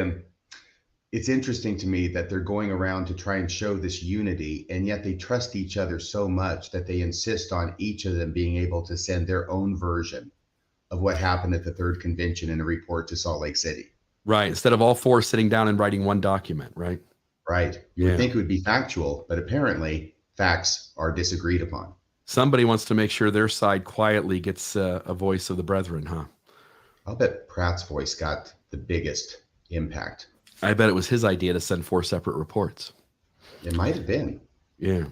it's interesting to me that they're going around to try and show this unity, and yet they trust each other so much that they insist on each of them being able to send their own version of what happened at the third convention in a report to Salt Lake City. Right. Instead of all 4 sitting down and writing one document, right? Right. You would think it would be factual, but apparently facts are disagreed upon. Somebody wants to make sure their side quietly gets a voice of the brethren, huh? I'll bet Pratt's voice got the biggest impact. I bet it was his idea to send 4 separate reports. It might have been. Yeah.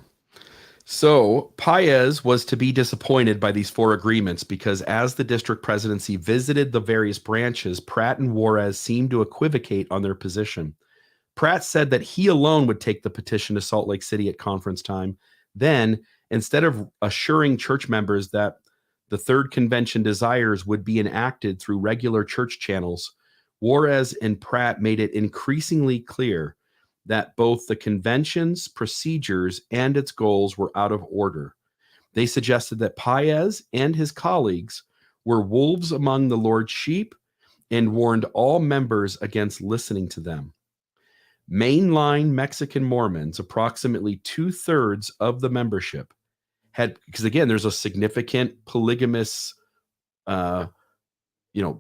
So Paez was to be disappointed by these 4 agreements because as the district presidency visited the various branches, Pratt and Juarez seemed to equivocate on their position. Pratt said that he alone would take the petition to Salt Lake City at conference time. Then, instead of assuring church members that the third convention desires would be enacted through regular church channels, Juarez and Pratt made it increasingly clear that both the convention's procedures and its goals were out of order. They suggested that Paez and his colleagues were wolves among the Lord's sheep and warned all members against listening to them. Mainline Mexican Mormons, approximately 2/3 of the membership, had, because again, there's a significant polygamous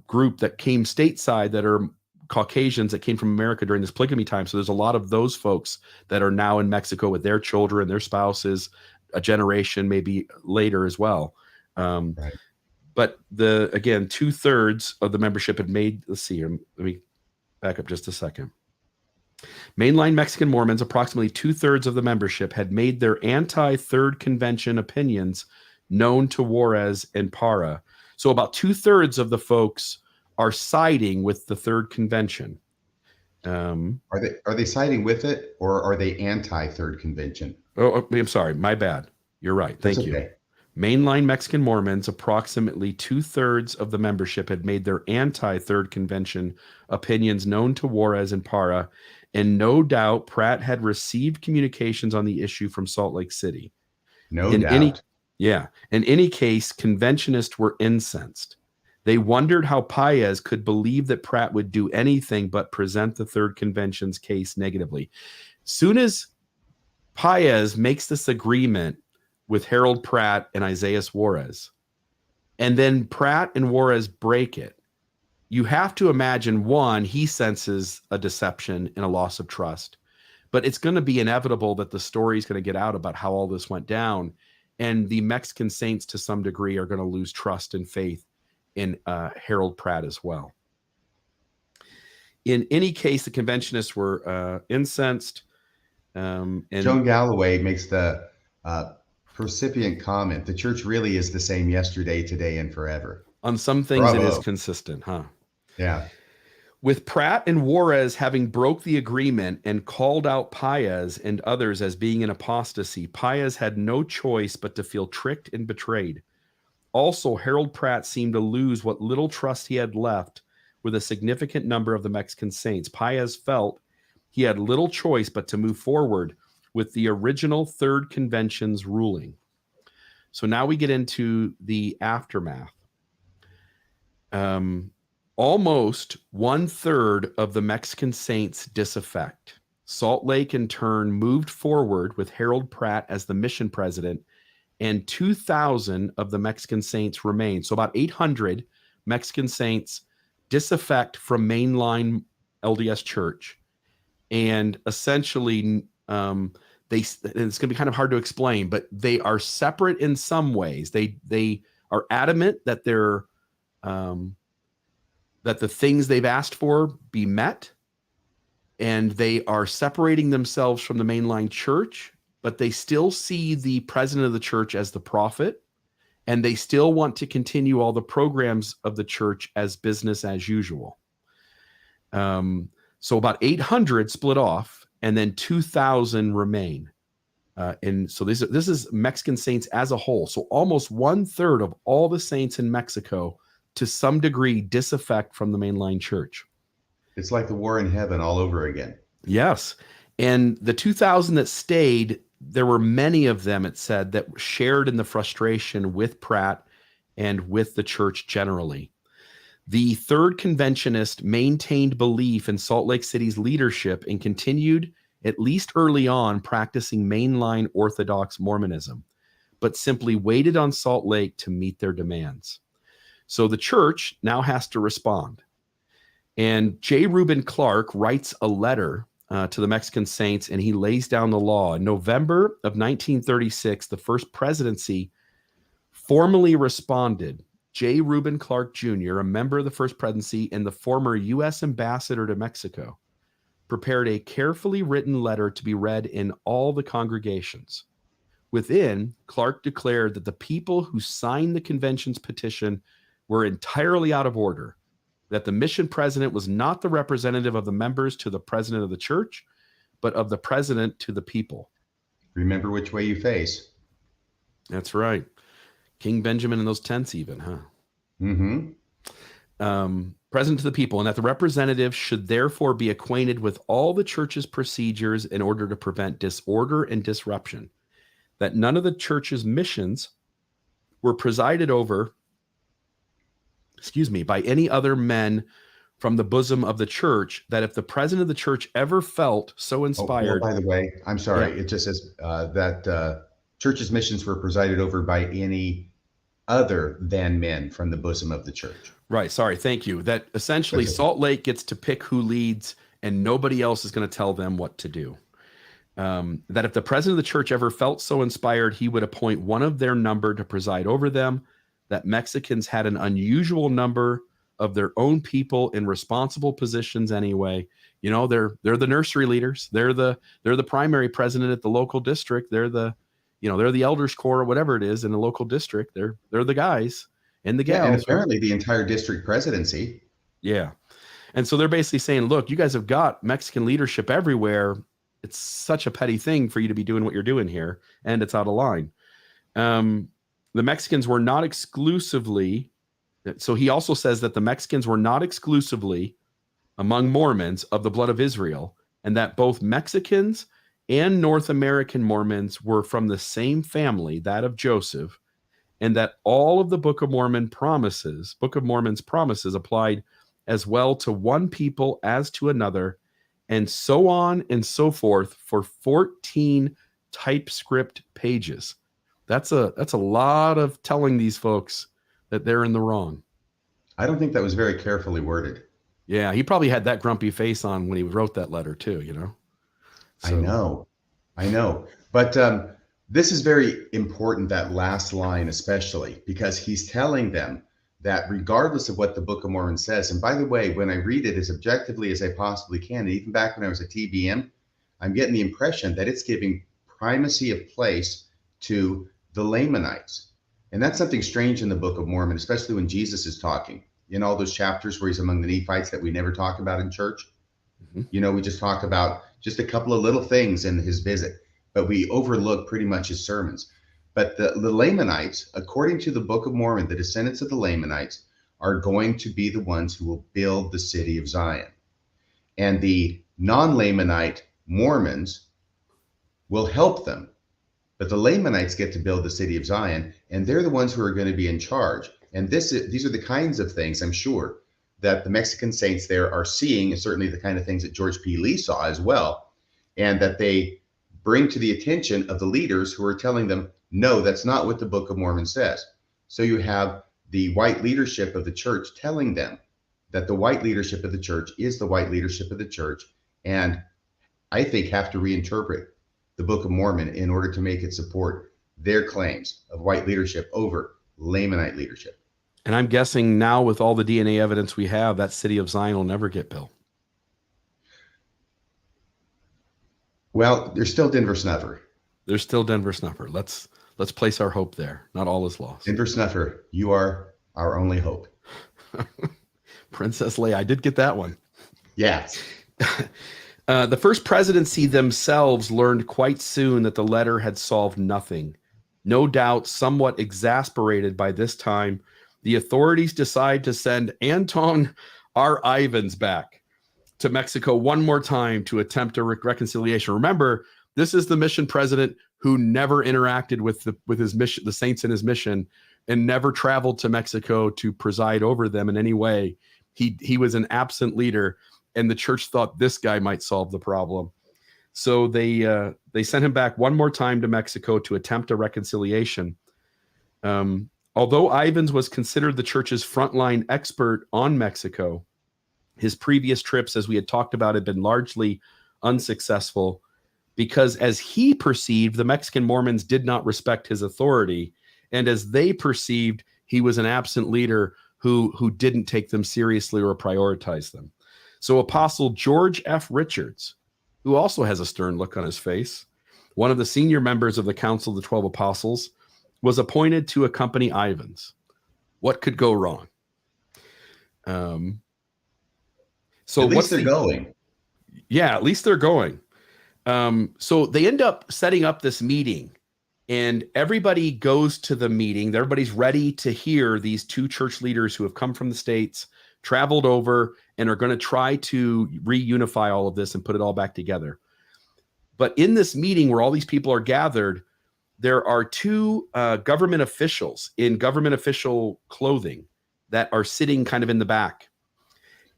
group that came stateside that are Caucasians that came from America during this polygamy time. So there's a lot of those folks that are now in Mexico with their children, their spouses, a generation maybe later as well. Right. But again, 2/3 of the membership had made, let's see here, let me back up just a second. Mainline Mexican Mormons, approximately 2/3 of the membership, had made their anti-third convention opinions known to Juarez and Parra. So about 2/3 of the folks are siding with the third convention. Are they siding with it, or are they anti-third convention? Oh, I'm sorry. My bad. You're right. Thank you. Mainline Mexican Mormons, approximately 2/3 of the membership, had made their anti-Third Convention opinions known to Juarez and Parra, and no doubt Pratt had received communications on the issue from Salt Lake City. No doubt. In any case, conventionists were incensed. They wondered how Paez could believe that Pratt would do anything but present the Third Convention's case negatively. Soon as Paez makes this agreement with Harold Pratt and Isaias Juarez, and then Pratt and Juarez break it, you have to imagine, one, he senses a deception and a loss of trust, but it's going to be inevitable that the story is going to get out about how all this went down, and the Mexican saints to some degree are going to lose trust and faith in Harold Pratt as well. In any case, the conventionists were incensed. And Joan Galloway makes the percipient comment, the church really is the same yesterday, today, and forever. On some things, Bravo. It is consistent, huh? Yeah. With Pratt and Juarez having broke the agreement and called out Paez and others as being an apostasy, Paez had no choice but to feel tricked and betrayed. Also, Harold Pratt seemed to lose what little trust he had left with a significant number of the Mexican saints. Paez felt he had little choice but to move forward with the original Third Convention's ruling. So now we get into the aftermath. Almost 1/3 of the Mexican saints disaffect. Salt Lake, in turn, moved forward with Harold Pratt as the mission president, and 2,000 of the Mexican saints remain. So about 800 Mexican saints disaffect from mainline LDS Church. And essentially, it's going to be kind of hard to explain, but they are separate in some ways. They are adamant that they're that the things they've asked for be met, and they are separating themselves from the mainline church, but they still see the president of the church as the prophet, and they still want to continue all the programs of the church as business as usual. So about 800 split off, and then 2,000 remain. And so this is Mexican saints as a whole. So almost 1/3 of all the saints in Mexico, to some degree, disaffect from the mainline church. It's like the war in heaven all over again. Yes. And the 2,000 that stayed, there were many of them, it said, that shared in the frustration with Pratt and with the church generally. The Third Conventionist maintained belief in Salt Lake City's leadership and continued, at least early on, practicing mainline Orthodox Mormonism, but simply waited on Salt Lake to meet their demands. So the church now has to respond. And J. Reuben Clark writes a letter to the Mexican saints, and he lays down the law. In November of 1936, the first presidency formally responded. J. Reuben Clark Jr., a member of the first presidency and the former U.S. ambassador to Mexico, prepared a carefully written letter to be read in all the congregations. Within, Clark declared that the people who signed the convention's petition were entirely out of order, that the mission president was not the representative of the members to the president of the church, but of the president to the people. Remember which way you face. That's right. King Benjamin in those tents even, huh? Mm-hmm. President to the people, and that the representative should therefore be acquainted with all the church's procedures in order to prevent disorder and disruption, that none of the church's missions were presided over by any other men from the bosom of the church, that if the president of the church ever felt so inspired. By the way, I'm sorry. Yeah. It just says that church's missions were presided over by any other than men from the bosom of the church. Right. Sorry. Thank you. That essentially Salt Lake gets to pick who leads, and nobody else is going to tell them what to do. That if the president of the church ever felt so inspired, he would appoint one of their number to preside over them, that Mexicans had an unusual number of their own people in responsible positions anyway. You know, they're the nursery leaders. They're the primary president at the local district. They're the elders corps or whatever it is in the local district. They're the guys and the gals. Yeah, and apparently the entire district presidency. Yeah. And so they're basically saying, look, you guys have got Mexican leadership everywhere. It's such a petty thing for you to be doing what you're doing here, and it's out of line. the Mexicans were not exclusively, so he also says that the Mexicans were not exclusively among Mormons of the blood of Israel, and that both Mexicans and North American Mormons were from the same family, that of Joseph, and that all of the Book of Mormon's promises applied as well to one people as to another, and so on and so forth for 14 typescript pages. That's a lot of telling these folks that they're in the wrong. I don't think that was very carefully worded. Yeah, he probably had that grumpy face on when he wrote that letter too, you know? So, I know. But this is very important, that last line especially, because he's telling them that regardless of what the Book of Mormon says, and by the way, when I read it as objectively as I possibly can, and even back when I was a TBM, I'm getting the impression that it's giving primacy of place to the Lamanites. And that's something strange in the Book of Mormon, especially when Jesus is talking. In all those chapters where he's among the Nephites that we never talk about in church. You know, we just talk about just a couple of little things in his visit, but we overlook pretty much his sermons. But the Lamanites, according to the Book of Mormon, the descendants of the Lamanites are going to be the ones who will build the city of Zion. And the non-Lamanite Mormons will help them. But the Lamanites get to build the city of Zion, and they're the ones who are going to be in charge. And these are the kinds of things, I'm sure, that the Mexican saints there are seeing, and certainly the kind of things that George P. Lee saw as well, and that they bring to the attention of the leaders who are telling them, no, that's not what the Book of Mormon says. So you have the white leadership of the church telling them that the white leadership of the church is the white leadership of the church, and I think have to reinterpret the Book of Mormon in order to make it support their claims of white leadership over Lamanite leadership. and I'm guessing now with all the DNA evidence we have, that city of Zion will never get built. Well, there's still Denver Snuffer. There's still Denver Snuffer. Let's place our hope there. Not all is lost. Denver Snuffer, you are our only hope. Princess Leia, I did get that one. Yes. The First Presidency themselves learned quite soon that the letter had solved nothing. No doubt, somewhat exasperated by this time, the authorities decide to send Anton R. Ivins back to Mexico one more time to attempt a reconciliation. Remember, this is the mission president who never interacted with his mission, the saints in his mission, and never traveled to Mexico to preside over them in any way. He was an absent leader, and the church thought this guy might solve the problem. So they sent him back one more time to Mexico to attempt a reconciliation. Although Ivins was considered the church's frontline expert on Mexico, his previous trips, as we had talked about, had been largely unsuccessful because, as he perceived, the Mexican Mormons did not respect his authority, and as they perceived, he was an absent leader who didn't take them seriously or prioritize them. So Apostle George F. Richards, who also has a stern look on his face, one of the senior members of the Council of the 12 Apostles, was appointed to accompany Ivins. What could go wrong? So at least they're going. Yeah, at least they're going. So they end up setting up this meeting, and everybody goes to the meeting. Everybody's ready to hear these two church leaders who have come from the States, traveled over, and are going to try to reunify all of this and put it all back together. But in this meeting where all these people are gathered, there are two government officials in government official clothing that are sitting kind of in the back.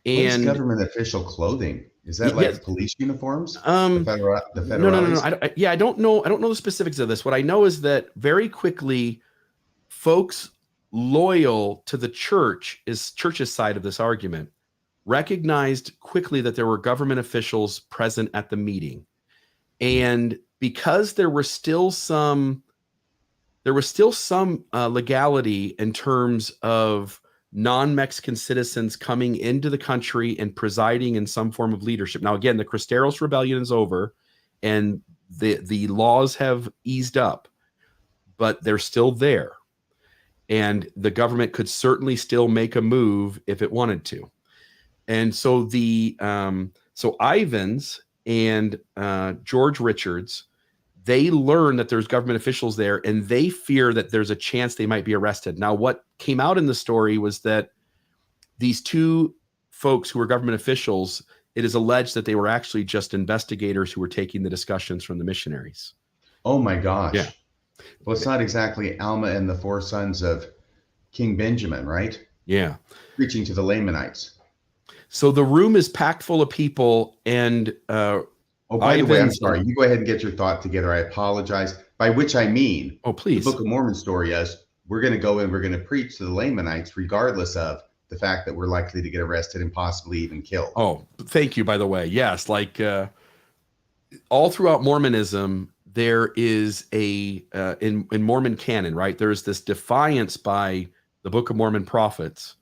And what is government official clothing? Is that like police uniforms? The federales? No. I don't know. I don't know the specifics of this. What I know is that very quickly, folks loyal to the church's side of this argument recognized quickly that there were government officials present at the meeting. And because there was still some legality in terms of non-Mexican citizens coming into the country and presiding in some form of leadership. Now, again, the Cristeros Rebellion is over and the laws have eased up, but they're still there. And the government could certainly still make a move if it wanted to. And so so Ivins and George Richards, they learn that there's government officials there, and they fear that there's a chance they might be arrested. Now, what came out in the story was that these two folks who were government officials, it is alleged that they were actually just investigators who were taking the discussions from the missionaries. Oh my gosh. Yeah. Well, it's not exactly Alma and the four sons of King Benjamin, right? Yeah. Preaching to the Lamanites. So the room is packed full of people, and oh, by the way, I'm Ivan's- sorry. You go ahead and get your thought together. I apologize. By which I mean, Oh, please. the Book of Mormon story is we're going to go and we're going to preach to the Lamanites, regardless of the fact that we're likely to get arrested and possibly even killed. Oh, thank you, by the way. Yes, like all throughout Mormonism, there is a in Mormon canon, right? There's this defiance by the Book of Mormon prophets,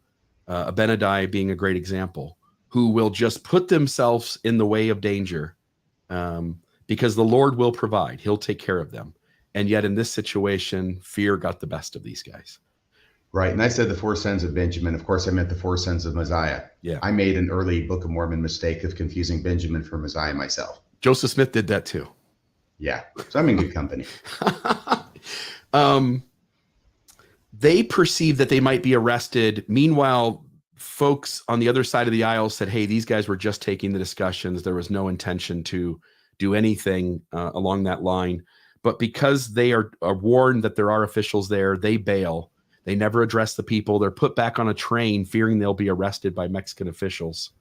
Abinadi being a great example, who will just put themselves in the way of danger because the Lord will provide. He'll take care of them. And yet in this situation, fear got the best of these guys. Right. And I said the four sons of Benjamin. Of course, I meant the four sons of Mosiah. Yeah. I made an early Book of Mormon mistake of confusing Benjamin for Mosiah myself. Joseph Smith did that too. Yeah. So I'm in good company. They perceived that they might be arrested. Meanwhile, folks on the other side of the aisle said, hey, these guys were just taking the discussions. There was no intention to do anything along that line. But because they are warned that there are officials there, they bail. They never address the people. They're put back on a train, fearing they'll be arrested by Mexican officials.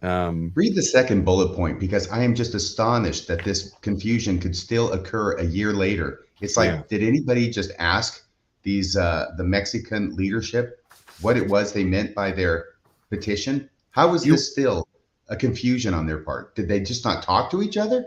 Read the second bullet point, because I am just astonished that this confusion could still occur a year later. It's like, Did anybody just ask these the Mexican leadership what it was they meant by their petition? How is this still a confusion on their part? Did they just not talk to each other?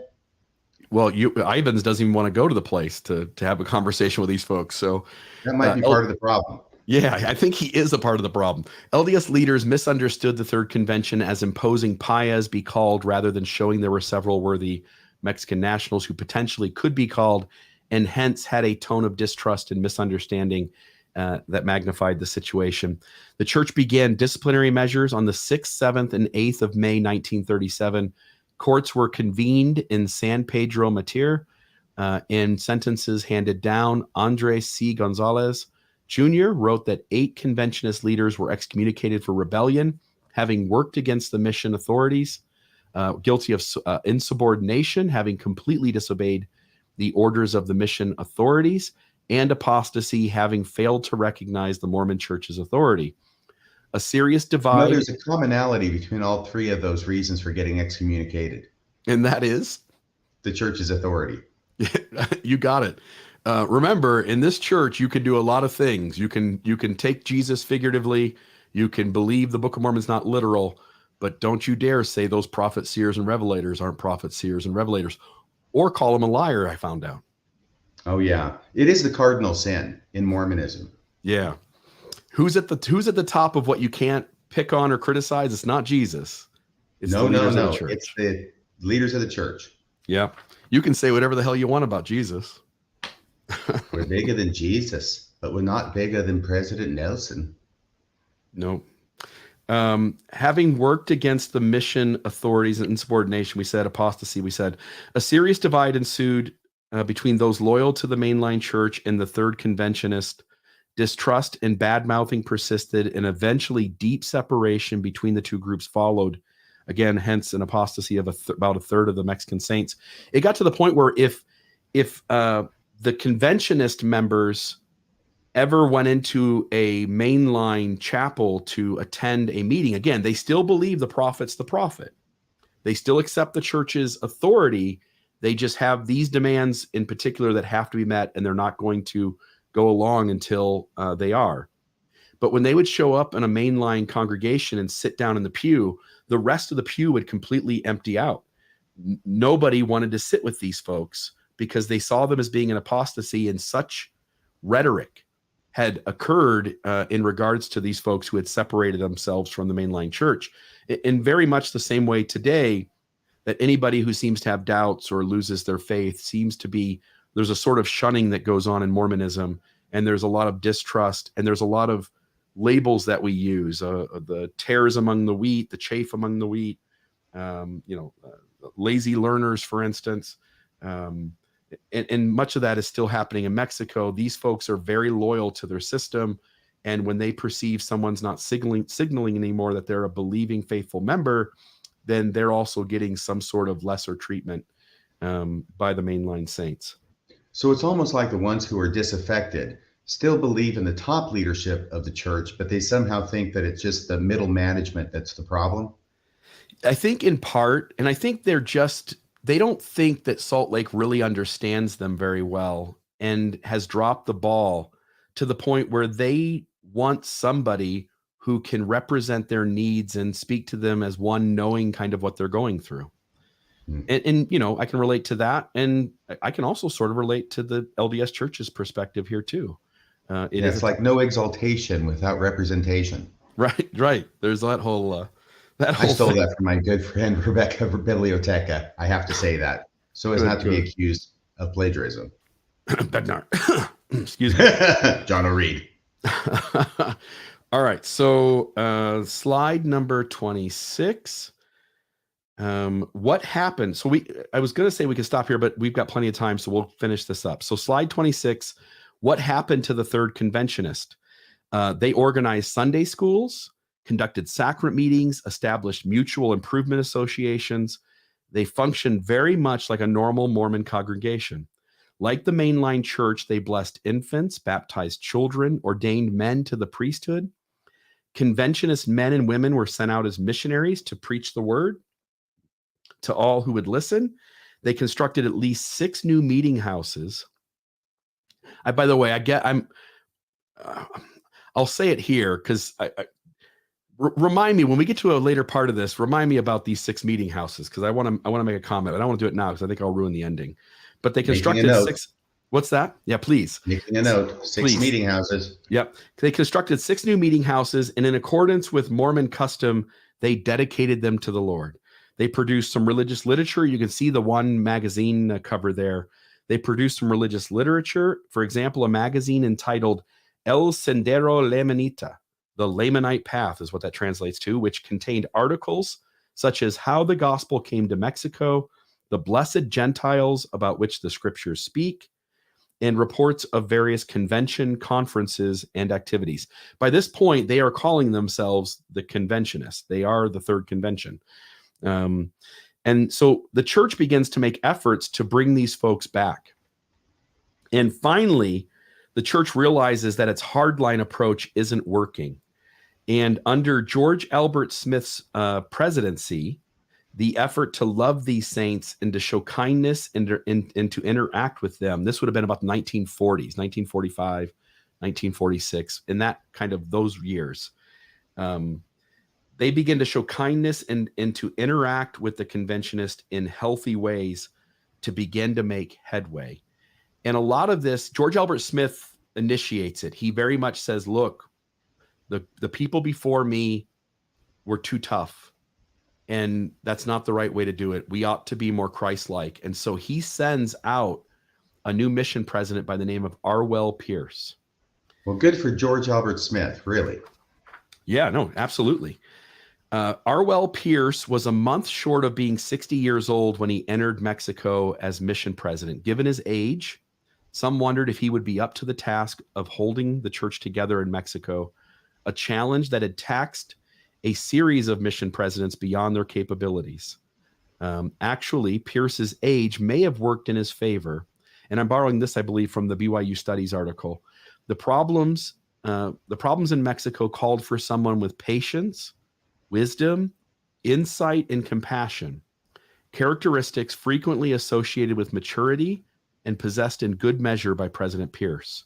Well, Ivans doesn't even want to go to the place to have a conversation with these folks. So that might be part of the problem. Yeah, I think he is a part of the problem. LDS leaders misunderstood the Third Convention as imposing Payas be called rather than showing there were several worthy Mexican nationals who potentially could be called, and hence had a tone of distrust and misunderstanding that magnified the situation. The church began disciplinary measures on the 6th, 7th, and 8th of May, 1937. Courts were convened in San Pedro Matir and sentences handed down. Andres C. Gonzalez Jr. wrote that 8 conventionist leaders were excommunicated for rebellion, having worked against the mission authorities, guilty of insubordination, having completely disobeyed the orders of the mission authorities, and apostasy, having failed to recognize the Mormon Church's authority. A serious divide. There's a commonality between all three of those reasons for getting excommunicated. And that is? The church's authority. You got it. Remember, in this church, you can do a lot of things. You can take Jesus figuratively. You can believe the Book of Mormon is not literal, but don't you dare say those prophets, seers, and revelators aren't prophets, seers, and revelators, or call them a liar, I found out. Oh, yeah. It is the cardinal sin in Mormonism. Yeah. Who's at the top of what you can't pick on or criticize? It's not Jesus. It's no. It's the leaders of the church. Yeah. You can say whatever the hell you want about Jesus. We're bigger than Jesus, but we're not bigger than President Nelson. No. Having worked against the mission authorities and insubordination, we said apostasy, we said a serious divide ensued between those loyal to the mainline church and the Third Conventionist. Distrust and bad-mouthing persisted, and eventually deep separation between the two groups followed. Again, hence an apostasy of about a third of the Mexican saints. It got to the point where if the conventionist members ever went into a mainline chapel to attend a meeting, again, they still believe the prophet's the prophet. They still accept the church's authority. They just have these demands in particular that have to be met, and they're not going to go along until they are. But when they would show up in a mainline congregation and sit down in the pew, the rest of the pew would completely empty out. Nobody wanted to sit with these folks because they saw them as being an apostasy, and such rhetoric had occurred in regards to these folks who had separated themselves from the mainline church. In very much the same way today, that anybody who seems to have doubts or loses their faith seems to be, there's a sort of shunning that goes on in Mormonism, and there's a lot of distrust, and there's a lot of labels that we use, the tares among the wheat, the chaff among the wheat, lazy learners, for instance. and much of that is still happening in Mexico. These folks are very loyal to their system. And when they perceive someone's not signaling anymore that they're a believing, faithful member, then they're also getting some sort of lesser treatment by the mainline saints. So it's almost like the ones who are disaffected still believe in the top leadership of the church, but they somehow think that it's just the middle management that's the problem. I think in part, and I think they don't think that Salt Lake really understands them very well and has dropped the ball to the point where they want somebody who can represent their needs and speak to them as one knowing kind of what they're going through. And I can relate to that. And I can also sort of relate to the LDS Church's perspective here too. It's like no exaltation without representation. Right. There's that whole I stole that from my good friend Rebecca Biblioteca. I have to say that, so as not to be accused of plagiarism. Bednar. Excuse me. John O'Reed. All right. So slide number 26. What happened? So I was going to say we could stop here, but we've got plenty of time, so we'll finish this up. So slide 26. What happened to the third conventionist? They organized Sunday schools, conducted sacrament meetings, established mutual improvement associations. They functioned very much like a normal Mormon congregation. Like the mainline church, they blessed infants, baptized children, ordained men to the priesthood. Conventionist men and women were sent out as missionaries to preach the word to all who would listen. They constructed at least 6 new meeting houses. By the way, I'll say it here because remind me when we get to a later part of this. Remind me about these 6 meeting houses because I want to make a comment. I don't want to do it now because I think I'll ruin the ending. But they constructed 6. What's that? Yeah, please. Making a note. 6 meeting houses. Yep. They constructed 6 new meeting houses, and in accordance with Mormon custom, they dedicated them to the Lord. They produced some religious literature. You can see the one magazine cover there. They produced some religious literature. For example, a magazine entitled El Sendero Lamanita, the Lamanite Path is what that translates to, which contained articles such as how the gospel came to Mexico, the blessed Gentiles about which the scriptures speak, and reports of various convention, conferences, and activities. By this point, they are calling themselves the conventionists. They are the third convention. And so the church begins to make efforts to bring these folks back. And finally, the church realizes that its hardline approach isn't working. And under George Albert Smith's presidency, the effort to love these saints and to show kindness and to interact with them, this would have been about the 1940s, 1945, 1946, in that kind of those years. They begin to show kindness and to interact with the conventionist in healthy ways to begin to make headway. And a lot of this, George Albert Smith initiates it. He very much says, look, the people before me were too tough, and that's not the right way to do it. We ought to be more Christ-like. And so he sends out a new mission president by the name of Arwell Pierce. Well, good for George Albert Smith, really. Yeah, no, absolutely. Arwell Pierce was a month short of being 60 years old when he entered Mexico as mission president. Given his age, some wondered if he would be up to the task of holding the church together in Mexico, a challenge that had taxed a series of mission presidents beyond their capabilities. Actually, Pierce's age may have worked in his favor, and I'm borrowing this, I believe, from the BYU Studies article. The problems in Mexico called for someone with patience, wisdom, insight, and compassion, characteristics frequently associated with maturity and possessed in good measure by President Pierce.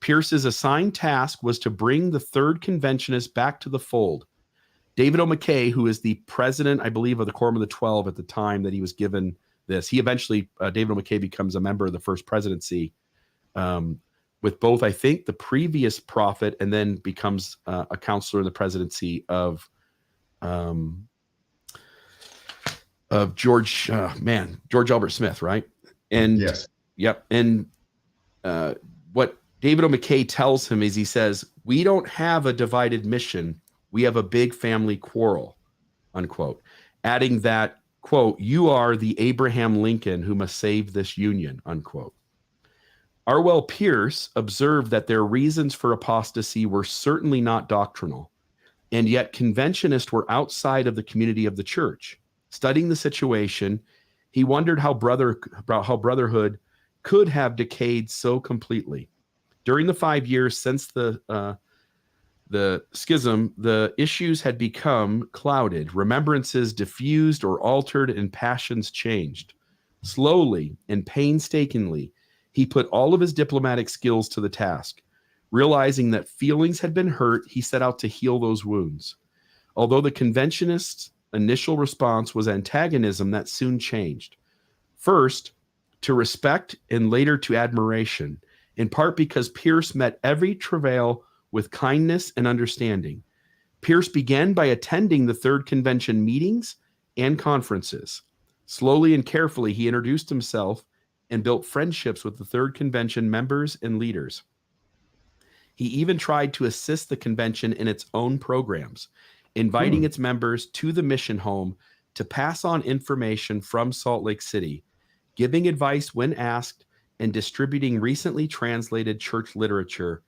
Pierce's assigned task was to bring the third conventionist back to the fold. David O. McKay, who is the president, I believe, of the Quorum of the 12 at the time that he was given this, he eventually, David O. McKay becomes a member of the first presidency with both, I think, the previous prophet and then becomes a counselor in the presidency of George Albert Smith, right? And yes, yep. And what David O. McKay tells him is he says, we don't have a divided mission. We have a big family quarrel, unquote. Adding that, quote, "You are the Abraham Lincoln who must save this union," unquote. Arwell Pierce observed that their reasons for apostasy were certainly not doctrinal, and yet conventionists were outside of the community of the church. Studying the situation, he wondered how brotherhood could have decayed so completely. During the 5 years since the schism, the issues had become clouded, remembrances diffused or altered, and passions changed. Slowly and painstakingly, he put all of his diplomatic skills to the task. Realizing that feelings had been hurt, he set out to heal those wounds. Although the conventionists' initial response was antagonism, that soon changed. First, to respect and later to admiration, in part because Pierce met every travail with kindness and understanding. Pierce began by attending the Third Convention meetings and conferences. Slowly and carefully, he introduced himself and built friendships with the Third Convention members and leaders. He even tried to assist the convention in its own programs, inviting its members to the mission home to pass on information from Salt Lake City, giving advice when asked, and distributing recently translated church literature.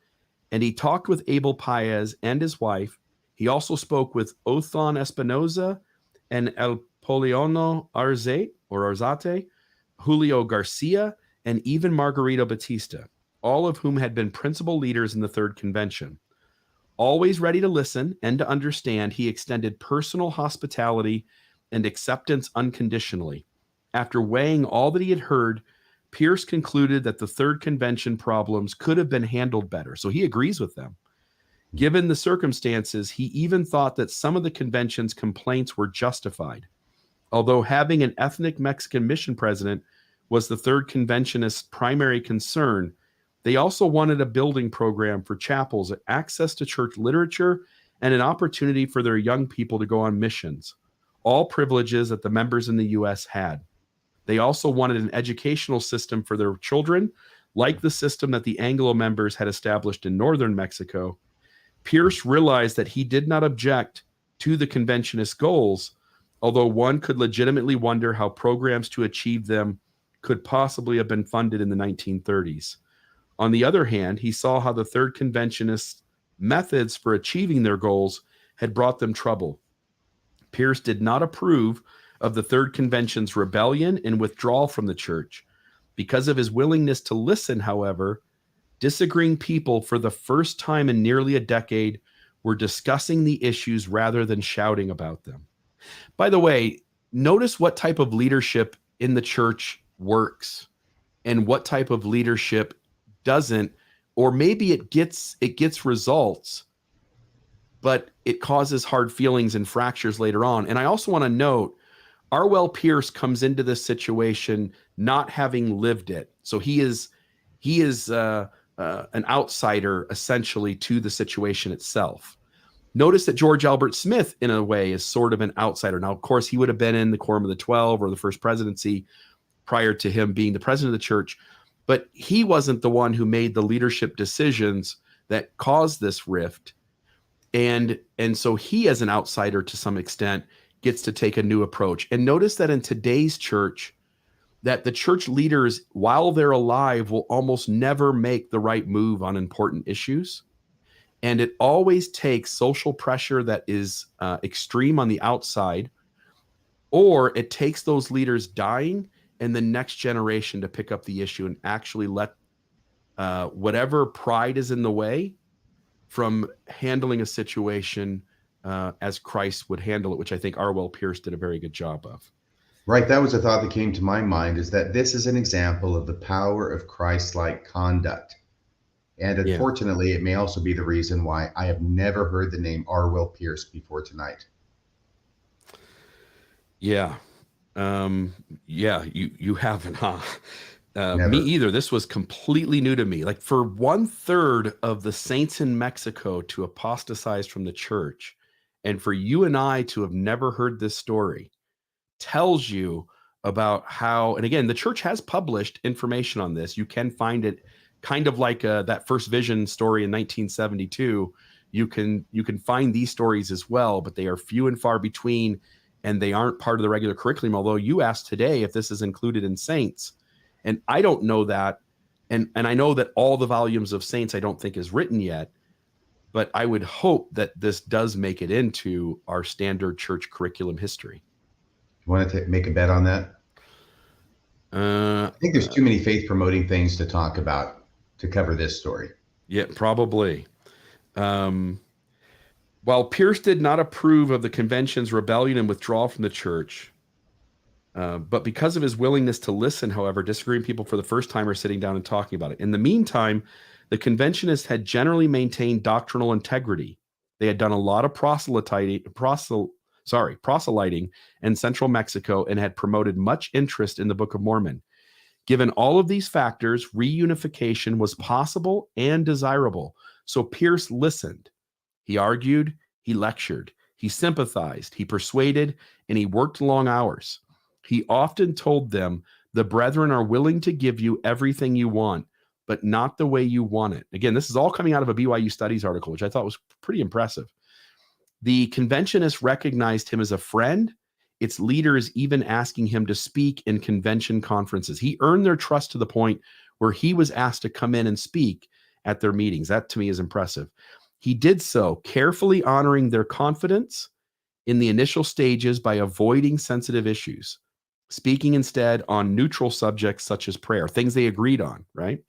And he talked with Abel Paez and his wife. He also spoke with Othon Espinoza and El Poliano Arzate, Julio Garcia, and even Margarito Batista, all of whom had been principal leaders in the Third Convention. Always ready to listen and to understand, he extended personal hospitality and acceptance unconditionally. After weighing all that he had heard, Pierce concluded that the Third Convention problems could have been handled better. So he agrees with them. Given the circumstances, he even thought that some of the convention's complaints were justified. Although having an ethnic Mexican mission president was the Third Conventionist's primary concern, they also wanted a building program for chapels, access to church literature, and an opportunity for their young people to go on missions, all privileges that the members in the U.S. had. They also wanted an educational system for their children, like the system that the Anglo members had established in northern Mexico. Pierce realized that he did not object to the conventionist goals, although one could legitimately wonder how programs to achieve them could possibly have been funded in the 1930s. On the other hand, he saw how the Third Conventionists' methods for achieving their goals had brought them trouble. Pierce did not approve of the Third Convention's rebellion and withdrawal from the church. Because of his willingness to listen, however, disagreeing people for the first time in nearly a decade were discussing the issues rather than shouting about them. By the way, notice what type of leadership in the church works and what type of leadership doesn't, or maybe it gets results, but it causes hard feelings and fractures later on. And I also want to note, Arwell Pierce comes into this situation not having lived it. So he is an outsider essentially to the situation itself. Notice that George Albert Smith, in a way, is sort of an outsider. Now, of course, he would have been in the Quorum of the 12 or the First Presidency prior to him being the president of the church, but he wasn't the one who made the leadership decisions that caused this rift. And so he, as an outsider to some extent, gets to take a new approach. And notice that in today's church, that the church leaders, while they're alive, will almost never make the right move on important issues. And it always takes social pressure that is extreme on the outside, or it takes those leaders dying and the next generation to pick up the issue and actually let whatever pride is in the way from handling a situation as Christ would handle it, which I think Arwell Pierce did a very good job of. Right. That was a thought that came to my mind, is that this is an example of the power of Christ-like conduct. And unfortunately, it may also be the reason why I have never heard the name Arwell Pierce before tonight. Yeah. You haven't, huh? Me either. This was completely new to me. Like, for 1/3 of the saints in Mexico to apostatize from the church, and for you and I to have never heard this story, tells you about how, and again, the church has published information on this. You can find it kind of like that First Vision story in 1972. You can find these stories as well, but they are few and far between. and they aren't part of the regular curriculum. Although you asked today if this is included in Saints, and I don't know that. And I know that all the volumes of Saints I don't think is written yet, but I would hope that this does make it into our standard church curriculum history. You want to make a bet on that? I think there's too many faith promoting things to talk about to cover this story. Yeah, probably. While Pierce did not approve of the convention's rebellion and withdrawal from the church, but because of his willingness to listen, however, disagreeing people for the first time are sitting down and talking about it. In the meantime, the conventionists had generally maintained doctrinal integrity. They had done a lot of proselyting in central Mexico and had promoted much interest in the Book of Mormon. Given all of these factors, reunification was possible and desirable. So Pierce listened. He argued, he lectured, he sympathized, he persuaded, and he worked long hours. He often told them, the brethren are willing to give you everything you want, but not the way you want it. Again, this is all coming out of a BYU Studies article, which I thought was pretty impressive. The conventionists recognized him as a friend, its leaders even asking him to speak in convention conferences. He earned their trust to the point where he was asked to come in and speak at their meetings. That to me is impressive. He did so, carefully honoring their confidence in the initial stages by avoiding sensitive issues, speaking instead on neutral subjects such as prayer, things they agreed on, right?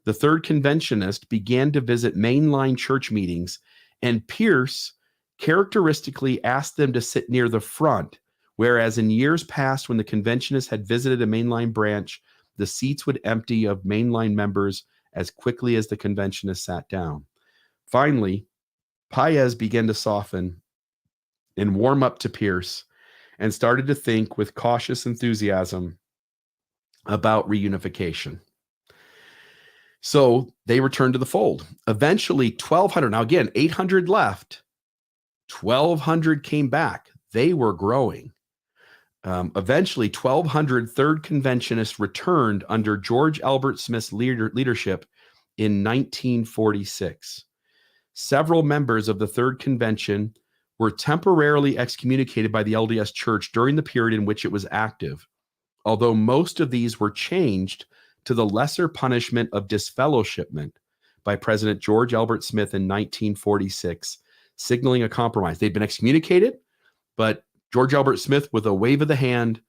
The third conventionist began to visit mainline church meetings, and Pierce characteristically asked them to sit near the front, whereas in years past when the conventionists had visited a mainline branch, the seats would empty of mainline members as quickly as the conventionists sat down. Finally, Paez began to soften and warm up to Pierce and started to think with cautious enthusiasm about reunification. So they returned to the fold. Eventually, 1,200, now again, 800 left, 1,200 came back. They were growing. Eventually, 1,200 third conventionists returned under George Albert Smith's leadership in 1946. Several members of the third convention were temporarily excommunicated by the LDS Church during the period in which it was active, although most of these were changed to the lesser punishment of disfellowshipment by President George Albert Smith in 1946, signaling a compromise. They'd been excommunicated, but George Albert Smith, with a wave of the hand,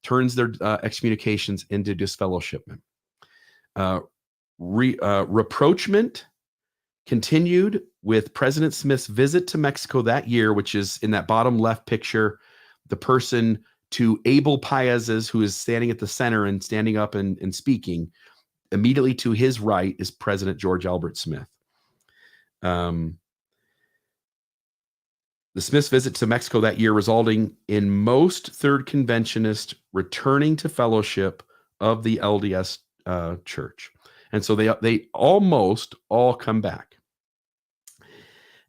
turns their excommunications into disfellowshipment. Rapprochement continued with President Smith's visit to Mexico that year, which is in that bottom left picture, the person to Abel Paez's, who is standing at the center and standing up and speaking. Immediately to his right is President George Albert Smith. The Smiths' visit to Mexico that year resulting in most third conventionists returning to fellowship of the LDS Church. And so they almost all come back.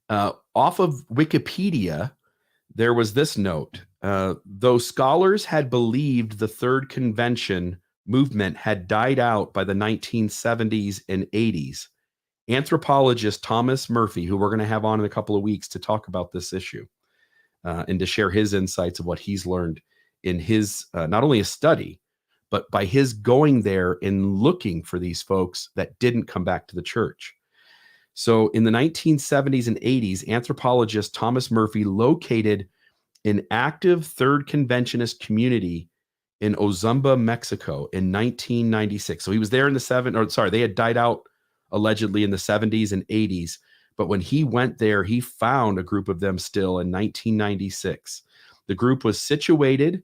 Off of Wikipedia, there was this note. Though scholars had believed the third convention movement had died out by the 1970s and 80s, anthropologist Thomas Murphy, who we're going to have on in a couple of weeks to talk about this issue and to share his insights of what he's learned in his, not only his study, but by his going there and looking for these folks that didn't come back to the church. So in the 1970s and 80s, anthropologist Thomas Murphy located an active third conventionist community in Ozumba, Mexico in 1996. So he was there in the they had died out allegedly in the 70s and 80s. But when he went there, he found a group of them still in 1996. The group was situated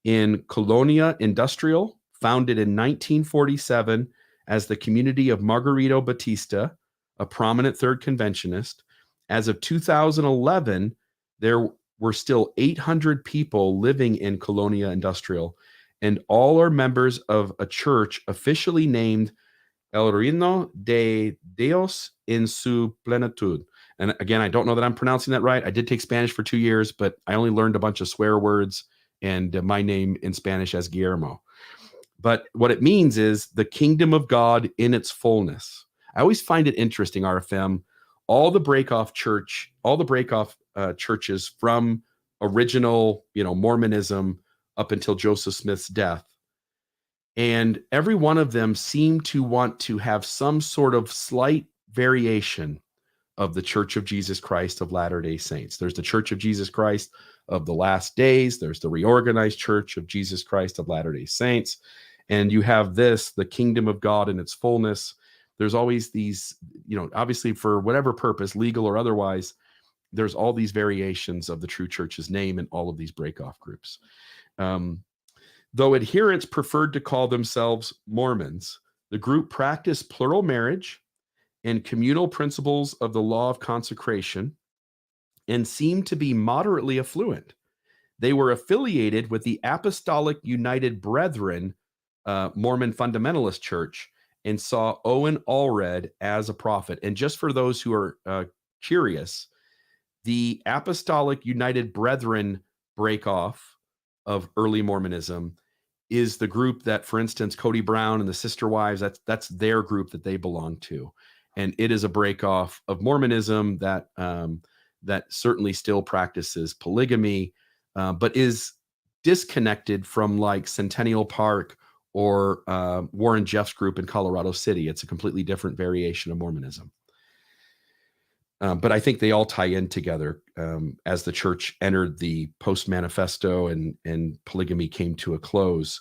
in Colonia Industrial, founded in 1947 as the community of Margarito Batista, a prominent third conventionist. As of 2011, there were still 800 people living in Colonia Industrial, and all are members of a church officially named El Reino de Dios en su plenitud. And again, I don't know that I'm pronouncing that right. I did take Spanish for 2 years, but I only learned a bunch of swear words and my name in Spanish as Guillermo. But what it means is the kingdom of God in its fullness. I always find it interesting, RFM, all the breakoff churches from original, Mormonism up until Joseph Smith's death. And every one of them seemed to want to have some sort of slight variation of the Church of Jesus Christ of Latter-day Saints. There's the Church of Jesus Christ of the Last Days. There's the Reorganized Church of Jesus Christ of Latter-day Saints. And you have this, the kingdom of God in its fullness. There's always these, obviously for whatever purpose, legal or otherwise, there's all these variations of the true church's name in all of these break-off groups. Though adherents preferred to call themselves Mormons, the group practiced plural marriage and communal principles of the law of consecration and seemed to be moderately affluent. They were affiliated with the Apostolic United Brethren Mormon Fundamentalist Church and saw Owen Allred as a prophet. And just for those who are curious, the Apostolic United Brethren break-off of early Mormonism is the group that, for instance, Cody Brown and the Sister Wives, that's their group that they belong to. And it is a break-off of Mormonism that certainly still practices polygamy, but is disconnected from like Centennial Park or Warren Jeff's group in Colorado City. It's a completely different variation of Mormonism. But I think they all tie in together as the church entered the post-manifesto and polygamy came to a close.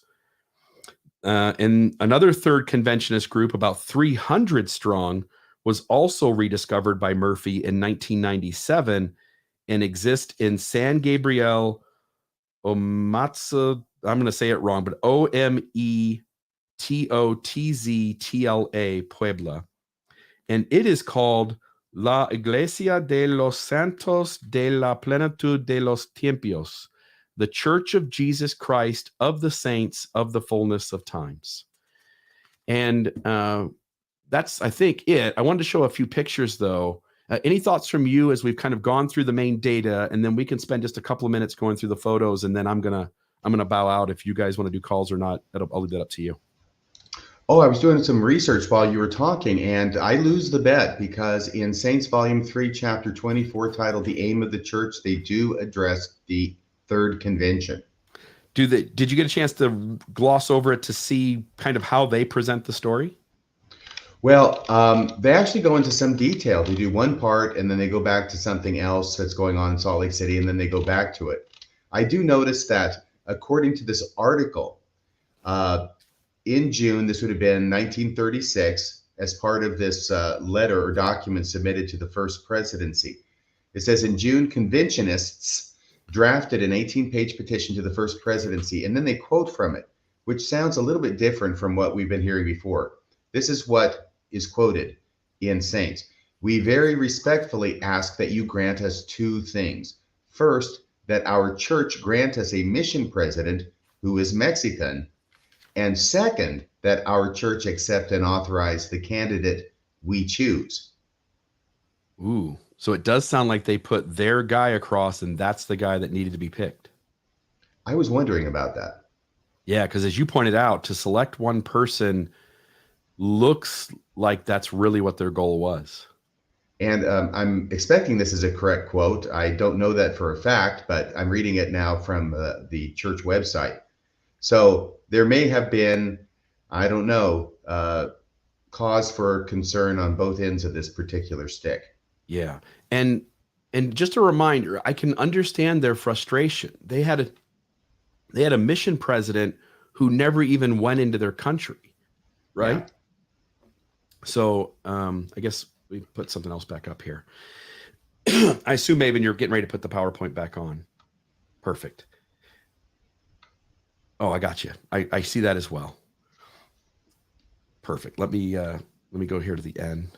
And another third conventionist group, about 300 strong, was also rediscovered by Murphy in 1997 and exists in San Gabriel, Omatza, I'm going to say it wrong, but Ometotztla, Puebla. And it is called La Iglesia de los Santos de la Plenitud de los Tiempos, the Church of Jesus Christ of the Saints of the Fullness of Times. And that's, I think, it. I wanted to show a few pictures, though. Any thoughts from you as we've kind of gone through the main data, and then we can spend just a couple of minutes going through the photos, and then I'm gonna bow out. If you guys want to do calls or not, I'll leave that up to you. Oh, I was doing some research while you were talking, and I lose the bet because in Saints Volume 3, Chapter 24, titled The Aim of the Church, they do address the Third Convention. Did you get a chance to gloss over it to see kind of how they present the story? Well, they actually go into some detail. They do one part, and then they go back to something else that's going on in Salt Lake City, and then they go back to it. I do notice that according to this article, in June, this would have been 1936, as part of this letter or document submitted to the first presidency. It says, in June, conventionists drafted an 18-page petition to the first presidency, and then they quote from it, which sounds a little bit different from what we've been hearing before. This is what is quoted in Saints. We very respectfully ask that you grant us two things. First, that our church grant us a mission president who is Mexican, and second, that our church accept and authorize the candidate we choose. Ooh, so it does sound like they put their guy across, and that's the guy that needed to be picked. I was wondering about that. Yeah, because as you pointed out, to select one person looks like that's really what their goal was. And I'm expecting this is a correct quote. I don't know that for a fact, but I'm reading it now from the church website. So there may have been, I don't know, cause for concern on both ends of this particular stick. Yeah. And just a reminder, I can understand their frustration. They had a mission president who never even went into their country, right? Yeah. So I guess we put something else back up here. I assume, Maven, you're getting ready to put the PowerPoint back on. Perfect. Oh, I got you. I see that as well. Perfect. Let me go here to the end.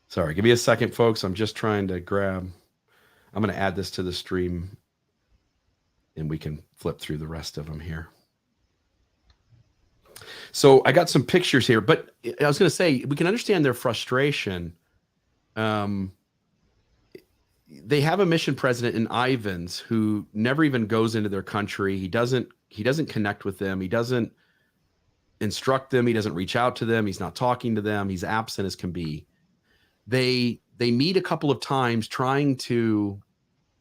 Sorry, give me a second, folks. I'm just trying to grab. I'm going to add this to the stream, and we can flip through the rest of them here. So I got some pictures here, but I was going to say, we can understand their frustration. They have a mission president in Ivins who never even goes into their country. He doesn't connect with them. He doesn't instruct them. He doesn't reach out to them. He's not talking to them. He's absent as can be. They meet a couple of times trying to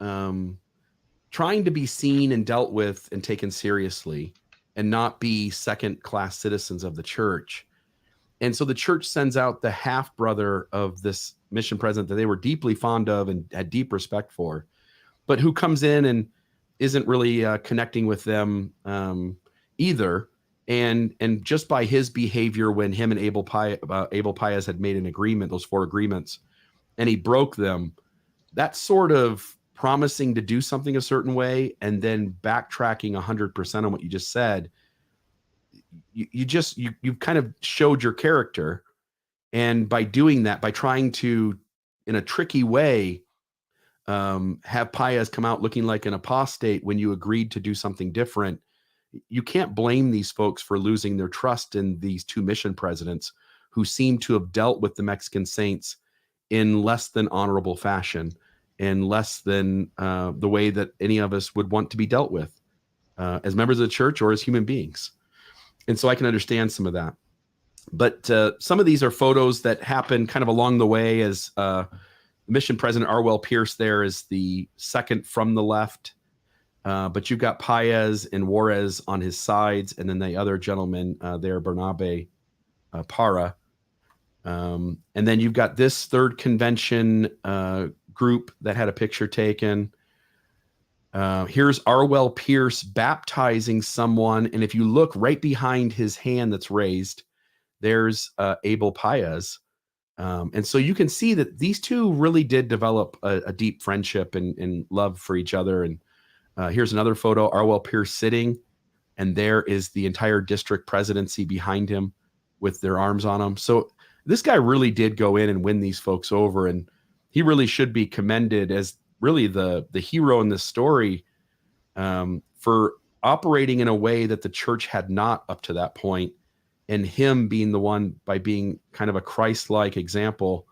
trying to be seen and dealt with and taken seriously and not be second-class citizens of the church. And so the church sends out the half-brother of this mission president that they were deeply fond of and had deep respect for, but who comes in and isn't really connecting with them either. And just by his behavior when him and Abel Paez had made an agreement, those 4 agreements, and he broke them, that's sort of promising to do something a certain way and then backtracking 100% on what you just said. You've kind of showed your character. And by doing that, by trying to, in a tricky way, have Paez come out looking like an apostate when you agreed to do something different, you can't blame these folks for losing their trust in these 2 mission presidents who seem to have dealt with the Mexican saints in less than honorable fashion and less than the way that any of us would want to be dealt with as members of the church or as human beings. And so I can understand some of that. But some of these are photos that happen kind of along the way as mission president Arwell Pierce there is the second from the left. But you've got Paez and Juarez on his sides, and then the other gentleman there, Bernabe Parra. And then you've got this third convention group that had a picture taken. Here's Arwell Pierce baptizing someone. And if you look right behind his hand that's raised, there's Abel Paez. And so you can see that these two really did develop a deep friendship and love for each other. And here's another photo, Arwell Pierce sitting, and there is the entire district presidency behind him with their arms on him. So this guy really did go in and win these folks over, and he really should be commended as really the hero in this story for operating in a way that the church had not up to that point, and him being the one, by being kind of a Christ-like example,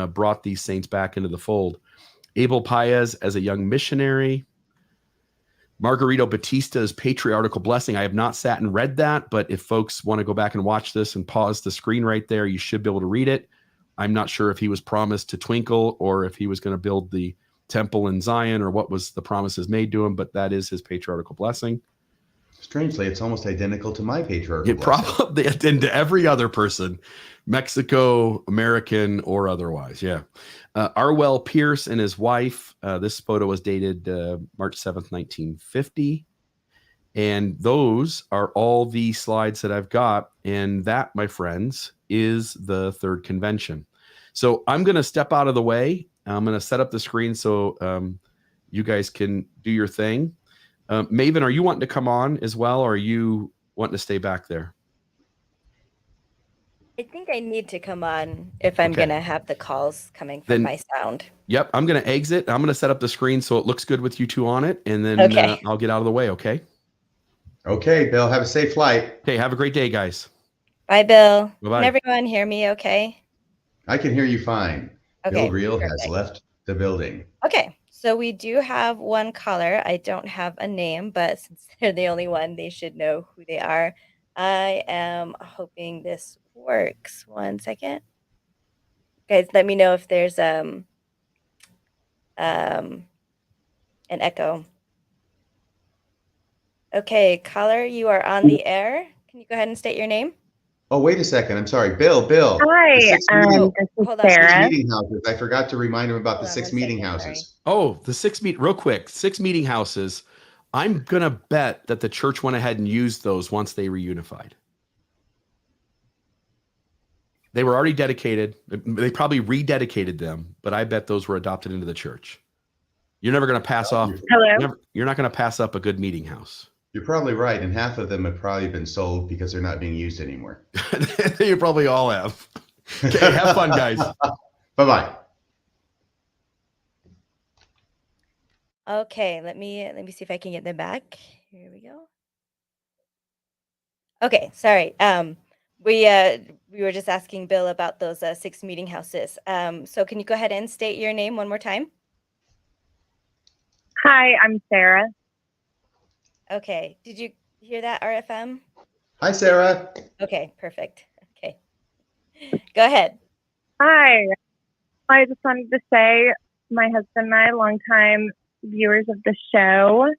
brought these saints back into the fold. Abel Paez as a young missionary. Margarito Batista's patriarchal blessing. I have not sat and read that, but if folks want to go back and watch this and pause the screen right there, you should be able to read it. I'm not sure if he was promised to Twinkle or if he was going to build the temple in Zion or what was the promises made to him, but that is his patriarchal blessing. Strangely, it's almost identical to my patriarchal blessing. Probably, and to every other person, Mexico, American, or otherwise. Yeah. Arwell Pierce and his wife. This photo was dated March 7th, 1950. And those are all the slides that I've got. And that, my friends, is the third convention. So I'm going to step out of the way. I'm going to set up the screen so you guys can do your thing. Maven, are you wanting to come on as well, or are you wanting to stay back there? I think I need to come on if I'm going to have the calls coming from my sound. Yep, I'm going to exit. I'm going to set up the screen so it looks good with you two on it, and then I'll get out of the way, okay? Okay, Bill, have a safe flight. Okay, have a great day, guys. Bye, Bill. Bye-bye. Can everyone hear me okay? I can hear you fine. Okay, Bill Reel perfect. has left the building. Okay, so we do have one caller. I don't have a name, but since they're the only one, they should know who they are. I am hoping this works. 1 second. Guys, let me know if there's an echo. Okay, caller, you are on the air. Can you go ahead and state your name? Oh, wait a second. I'm sorry. Bill. Hi, this is Sarah. Meeting houses. I forgot to remind him about the 6 meeting houses. Oh, the real quick, 6 meeting houses. I'm going to bet that the church went ahead and used those once they reunified. They were already dedicated. They probably rededicated them, but I bet those were adopted into the church. You're never going to pass off. Hello. You're not going to pass up a good meeting house. You're probably right. And half of them have probably been sold because they're not being used anymore. You probably all have. Okay, have fun, guys. Bye-bye. Okay, let me see if I can get them back. Here we go. Okay, sorry. We were just asking Bill about those 6 meeting houses. So can you go ahead and state your name one more time? Hi, I'm Sarah. Okay. Did you hear that, RFM? Hi, Sarah. Okay, perfect. Okay. Go ahead. Hi. I just wanted to say my husband and I, longtime viewers of the show.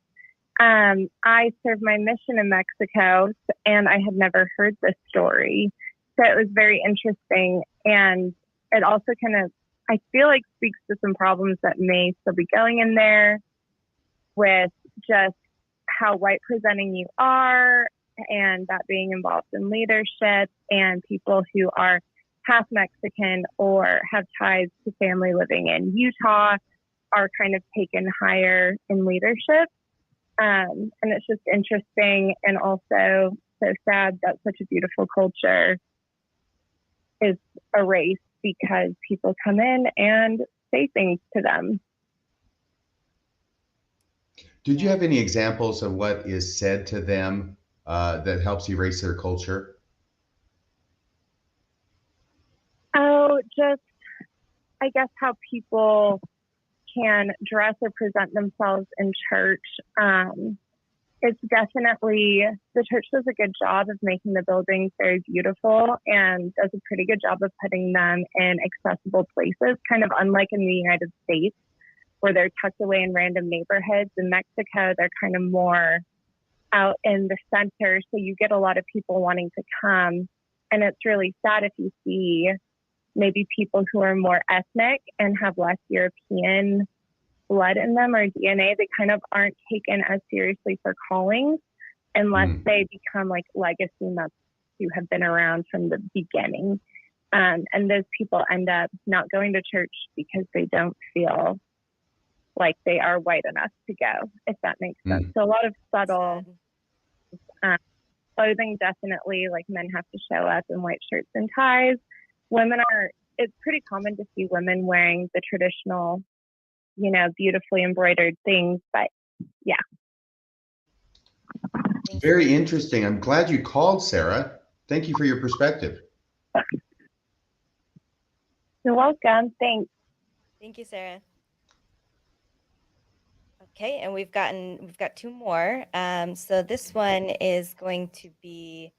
I served my mission in Mexico, and I had never heard this story. So it was very interesting. And it also kind of, I feel like, speaks to some problems that may still be going in there with just how white presenting you are, and that being involved in leadership, and people who are half Mexican or have ties to family living in Utah are kind of taken higher in leadership. And it's just interesting and also so sad that such a beautiful culture is erased because people come in and say things to them. Did you have any examples of what is said to them that helps erase their culture? Oh, just, I guess, how people can dress or present themselves in church. It's definitely, the church does a good job of making the buildings very beautiful and does a pretty good job of putting them in accessible places, kind of unlike in the United States, where they're tucked away in random neighborhoods. In Mexico, they're kind of more out in the center, so you get a lot of people wanting to come. And it's really sad if you see maybe people who are more ethnic and have less European blood in them or DNA, they kind of aren't taken as seriously for callings unless they become like legacy nuts who have been around from the beginning. And those people end up not going to church because they don't feel like they are white enough to go, if that makes sense. So a lot of subtle clothing, definitely, like men have to show up in white shirts and ties. Women are, it's pretty common to see women wearing the traditional, you know, beautifully embroidered things, but yeah. Very interesting. I'm glad you called, Sarah. Thank you for your perspective. You're welcome. Thanks. Thank you, Sarah. Okay, and we've got two more. So this one is going to be,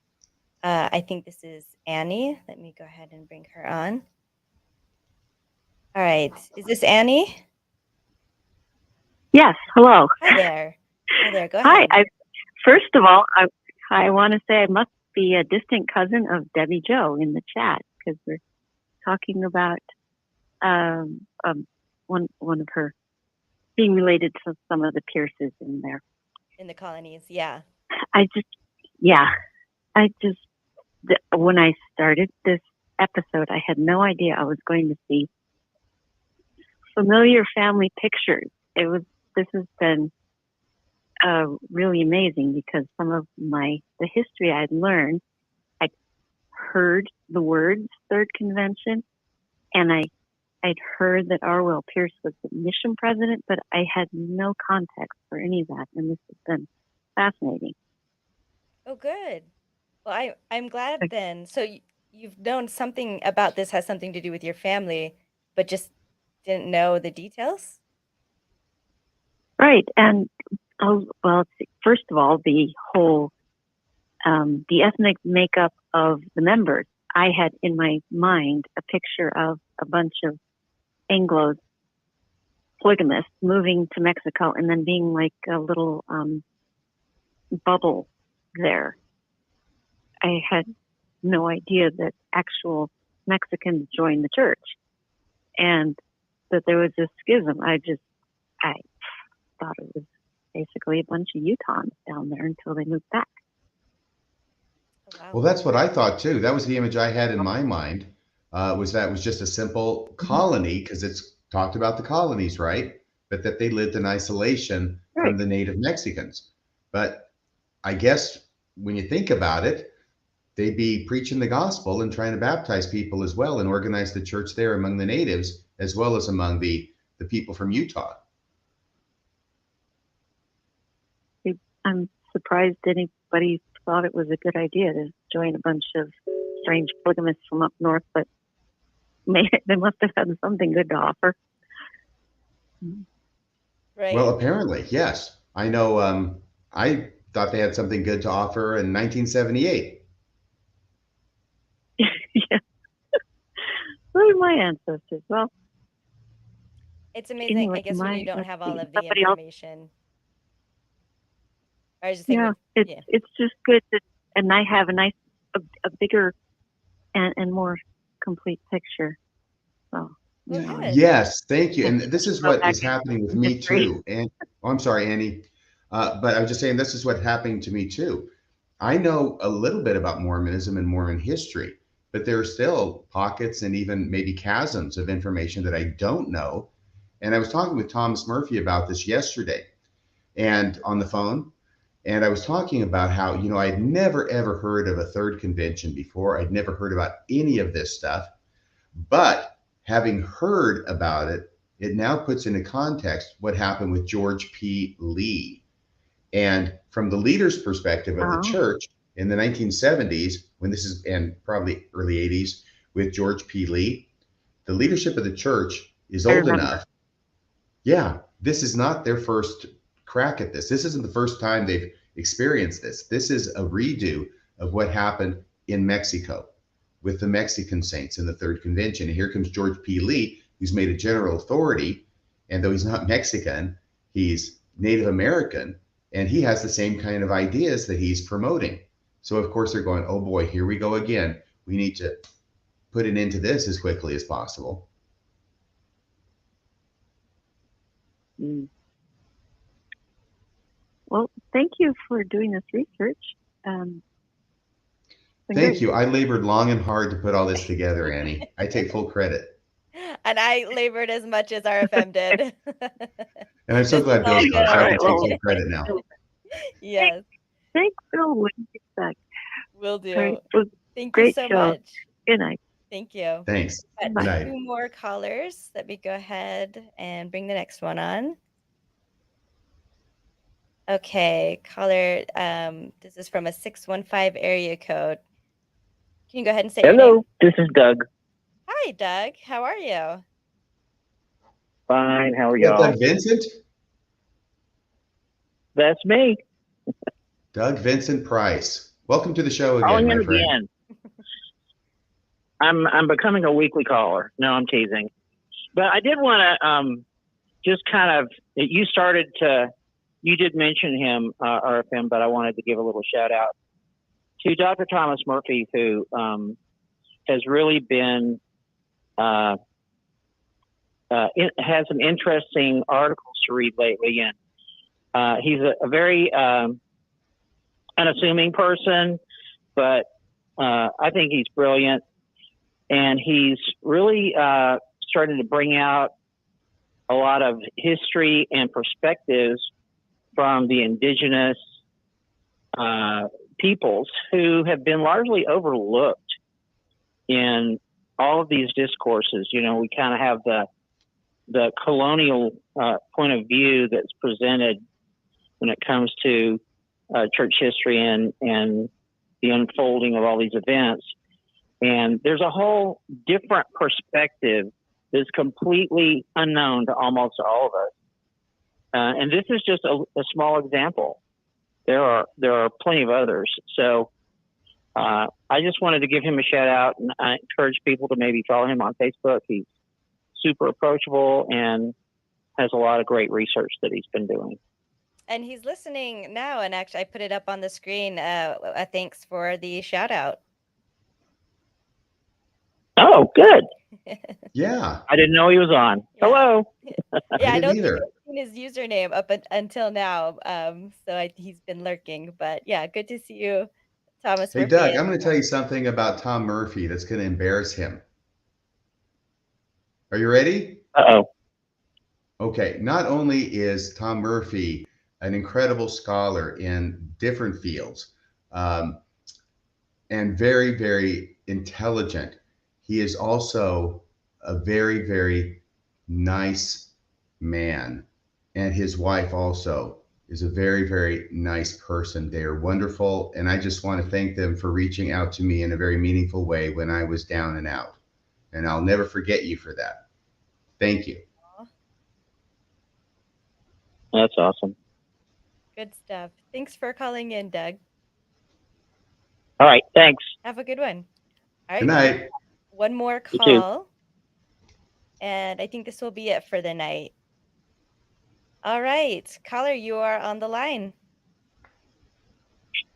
I think this is Annie. Let me go ahead and bring her on. All right, is this Annie? Yes. Hello. Hi there. Hi there. Go ahead. Hi. First of all, I want to say I must be a distant cousin of Debbie Jo in the chat because we're talking about one of her being related to some of the Pierces in there. In the colonies, yeah. When I started this episode, I had no idea I was going to see familiar family pictures. This has been really amazing because some of the history I'd learned, I'd heard the words Third Convention, and I'd heard that R.Will Pierce was the mission president, but I had no context for any of that, and this has been fascinating. Oh, good. Well, I'm glad then. So you've known something about this has something to do with your family, but just didn't know the details? Right. And, first of all, the whole, the ethnic makeup of the members, I had in my mind a picture of a bunch of Anglos, polygamists, moving to Mexico and then being like a little bubble there. I had no idea that actual Mexicans joined the church and that there was a schism. I thought it was basically a bunch of Utahns down there until they moved back. Oh, wow. Well, that's what I thought too. That was the image I had in my mind, was that it was just a simple colony because it's talked about the colonies, right? But that they lived in isolation from the native Mexicans. But I guess when you think about it, they'd be preaching the gospel and trying to baptize people as well and organize the church there among the natives as well as among the people from Utah. I'm surprised anybody thought it was a good idea to join a bunch of strange polygamists from up north, but they must have had something good to offer. Right. Well, apparently, yes. I know I thought they had something good to offer in 1978. Yeah. Who are my ancestors? Well, It's amazing, I guess, when you don't have all of the information. I was just saying, it's just good and I have a bigger and more complete picture. So, yes, thank you. And this is what is happening with me too. And I'm sorry, Annie, but I was just saying this is what's happening to me too. I know a little bit about Mormonism and Mormon history, but there are still pockets and even maybe chasms of information that I don't know. And I was talking with Thomas Murphy about this yesterday and on the phone. And I was talking about how, I'd never, ever heard of a third convention before. I'd never heard about any of this stuff. But having heard about it, it now puts into context what happened with George P. Lee. And from the leader's perspective of the church in the 1970s, and probably early 80s with George P. Lee, the leadership of the church is old enough. Yeah, this is not their first crack at this. This isn't the first time they've experienced this. This is a redo of what happened in Mexico with the Mexican saints in the third convention. And here comes George P. Lee, who's made a general authority. And though he's not Mexican, he's Native American, and he has the same kind of ideas that he's promoting. So of course they're going, oh boy, here we go again. We need to put an end to this as quickly as possible. Well, thank you for doing this research. Thank you. I labored long and hard to put all this together, Annie. I take full credit. And I labored as much as RFM did. And I'm so glad Bill's gone, so I can take full credit now. Yes. Thanks, Bill. What do you expect? Will do. Right. Thank you so much. Good night. Thank you. Thanks. Good night. 2 more callers. Let me go ahead and bring the next one on. Okay, caller, this is from a 615 area code. Can you go ahead and say your name? Hello, this is Doug. Hi, Doug. How are you? Fine. How are y'all? Doug Vincent? That's me. Doug Vincent Price. Welcome to the show again, my friend. I'm becoming a weekly caller. No, I'm teasing. But I did want to just kind of, you did mention him, RFM, but I wanted to give a little shout out to Dr. Thomas Murphy, who has really been, has some interesting articles to read lately. And he's a very unassuming person, but I think he's brilliant. And he's really started to bring out a lot of history and perspectives from the indigenous peoples who have been largely overlooked in all of these discourses. We kind of have the colonial point of view that's presented when it comes to church history and the unfolding of all these events. And there's a whole different perspective that's completely unknown to almost all of us. And this is just a small example. There are plenty of others. So I just wanted to give him a shout out, and I encourage people to maybe follow him on Facebook. He's super approachable and has a lot of great research that he's been doing. And he's listening now, and actually I put it up on the screen. Thanks for the shout out. Oh, good. Yeah. I didn't know he was on. Yeah. Hello. Yeah, I don't think I've seen his username up until now. So he's been lurking. But yeah, good to see you, Thomas. Hey, Doug, I'm going to tell you something about Tom Murphy that's going to embarrass him. Are you ready? Uh-oh. Okay. Not only is Tom Murphy an incredible scholar in different fields and very, very intelligent, he is also a very, very nice man. And his wife also is a very, very nice person. They are wonderful. And I just want to thank them for reaching out to me in a very meaningful way when I was down and out. And I'll never forget you for that. Thank you. That's awesome. Good stuff. Thanks for calling in, Doug. All right. Thanks. Have a good one. All right. Good night. One more call. And I think this will be it for the night. All right, caller, you are on the line.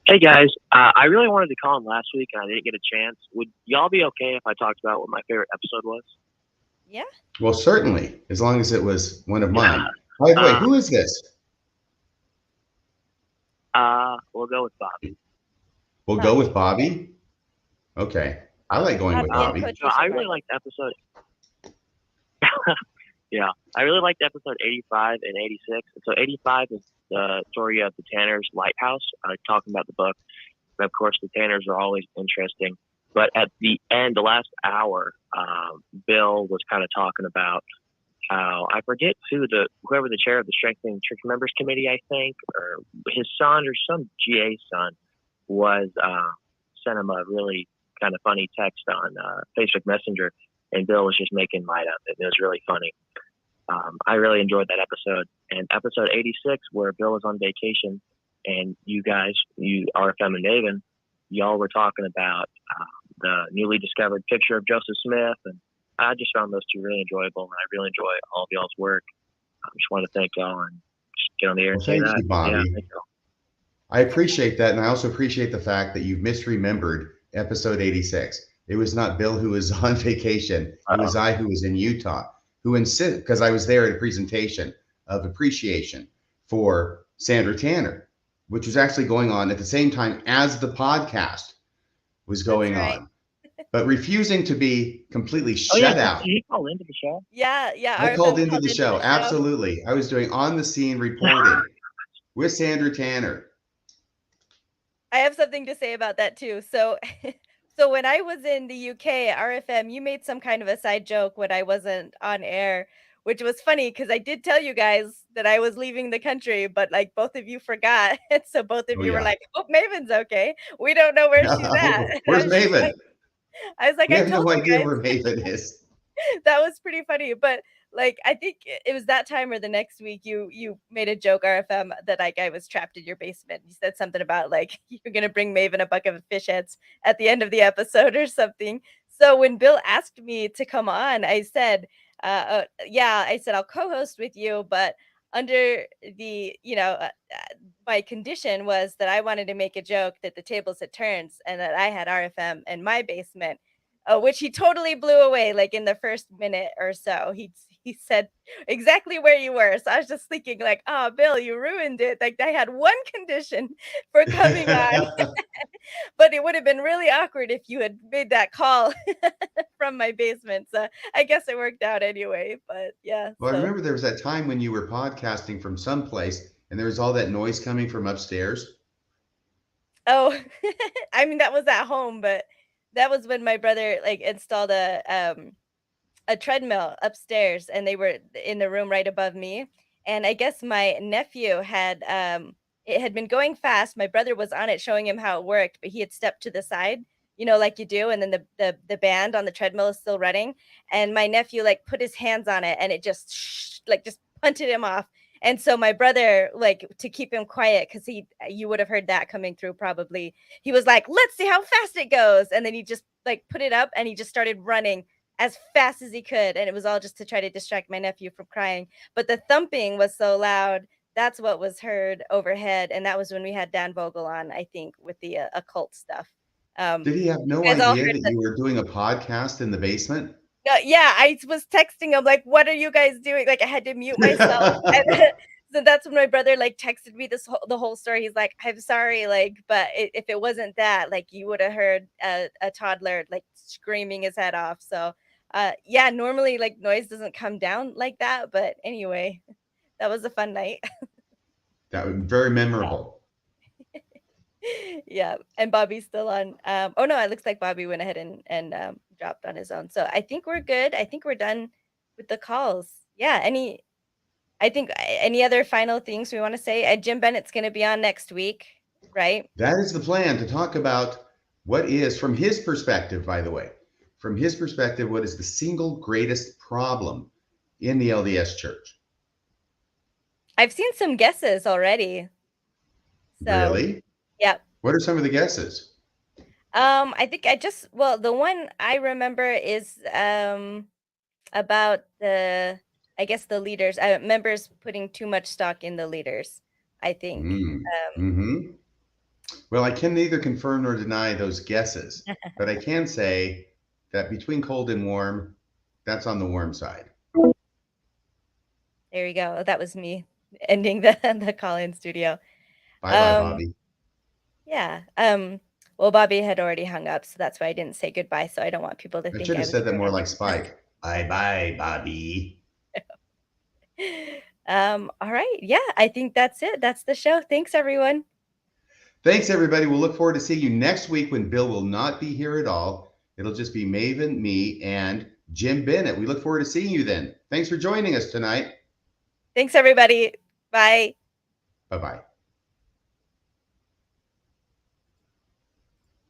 Hey guys, I really wanted to call in last week and I didn't get a chance. Would y'all be okay if I talked about what my favorite episode was? Yeah. Well, certainly, as long as it was one of mine. By the way, who is this? We'll go with Bobby. We'll go with Bobby. Okay, I like going with Bobby. No, I really liked episode. Yeah, I really liked episode 85 and 86. So 85 is the story of the Tanner's lighthouse, talking about the book. And of course, the Tanners are always interesting. But at the end, the last hour, Bill was kind of talking about how, I forget whoever the chair of the Strengthening Church Members Committee, I think, or his son or some GA son was sent him a really kind of funny text on Facebook Messenger, and Bill was just making light of it. It was really funny. I really enjoyed that episode. And episode 86, where Bill was on vacation, and you guys, RFM and Maven, y'all were talking about the newly discovered picture of Joseph Smith, and I just found those two really enjoyable, and I really enjoy all of y'all's work. I just want to thank y'all and just get on the air and say that. Thank you, Bobby. Yeah, thank y'all. I appreciate that, and I also appreciate the fact that you've misremembered episode 86. It was not Bill who was on vacation. It was I who was in Utah, who insisted, because I was there at a presentation of appreciation for Sandra Tanner, which was actually going on at the same time as the podcast was going on, but refusing to be completely shut out. Did you call into the show? Yeah. I called into the show. Absolutely. I was doing on the scene reporting with Sandra Tanner. I have something to say about that too. So when I was in the UK, RFM, you made some kind of a side joke when I wasn't on air, which was funny because I did tell you guys that I was leaving the country, but like both of you forgot. And so both of you were like, "Oh, Maven's okay. We don't know where she's at." Where's Maven? I was like, We I have told no you idea guys. where Maven is. That was pretty funny, but like I think it was that time or the next week you made a joke, RFM, that like I was trapped in your basement. You said something about like you're gonna bring Maven a bucket of fish heads at the end of the episode or something. So when Bill asked me to come on, I said, yeah, I said I'll co-host with you, but under the my condition was that I wanted to make a joke that the tables had turned and that I had RFM in my basement. Which he totally blew away, like in the first minute or so. He said exactly where you were. So I was just thinking, like, oh, Bill, you ruined it. Like I had one condition for coming on, but it would have been really awkward if you had made that call from my basement. So I guess it worked out anyway. But yeah. Well, I remember there was that time when you were podcasting from someplace and there was all that noise coming from upstairs. Oh, I mean, that was at home, but that was when my brother like installed a treadmill upstairs, and they were in the room right above me. And I guess my nephew had it had been going fast. My brother was on it showing him how it worked, but he had stepped to the side, like you do, and then the band on the treadmill is still running. And my nephew like put his hands on it, and it just just punted him off. And so my brother, like to keep him quiet, because you would have heard that coming through probably. He was like, "Let's see how fast it goes," and then he just like put it up, and he just started running as fast as he could, and it was all just to try to distract my nephew from crying. But the thumping was so loud, that's what was heard overhead, and that was when we had Dan Vogel on, I think, with the occult stuff. Did he have no idea that you were doing a podcast in the basement? Yeah, I was texting him like, "What are you guys doing?" Like I had to mute myself. So that's when my brother like texted me the whole story. He's like, "I'm sorry, like, but if it wasn't that, like, you would have heard a toddler like screaming his head off." So, yeah, normally like noise doesn't come down like that, but anyway, that was a fun night. That was very memorable. Yeah, and Bobby's still on. Oh no, it looks like Bobby went ahead and dropped on his own. So I think we're good. I think we're done with the calls. Yeah. Any other final things we want to say? Jim Bennett's going to be on next week, right? That is the plan, to talk about what is, from his perspective, by the way, from his perspective, what is the single greatest problem in the LDS Church? I've seen some guesses already. So, really? Yeah. What are some of the guesses? I think the one I remember is about the, I guess, the leaders, members putting too much stock in the leaders, I think. Mm-hmm. Well, I can neither confirm nor deny those guesses, but I can say that between cold and warm, that's on the warm side. There you go. That was me ending the call-in studio. Bye-bye, Um, Bobby. Yeah. Well, Bobby had already hung up, so that's why I didn't say goodbye. So I don't want people to I think should I have was said that still more on. like Spike. Bye-bye, Bobby. All right. Yeah, I think that's it. That's the show. Thanks, everyone. Thanks, everybody. We'll look forward to seeing you next week when Bill will not be here at all. It'll just be Maven, me, and Jim Bennett. We look forward to seeing you then. Thanks for joining us tonight. Thanks, everybody. Bye. Bye-bye.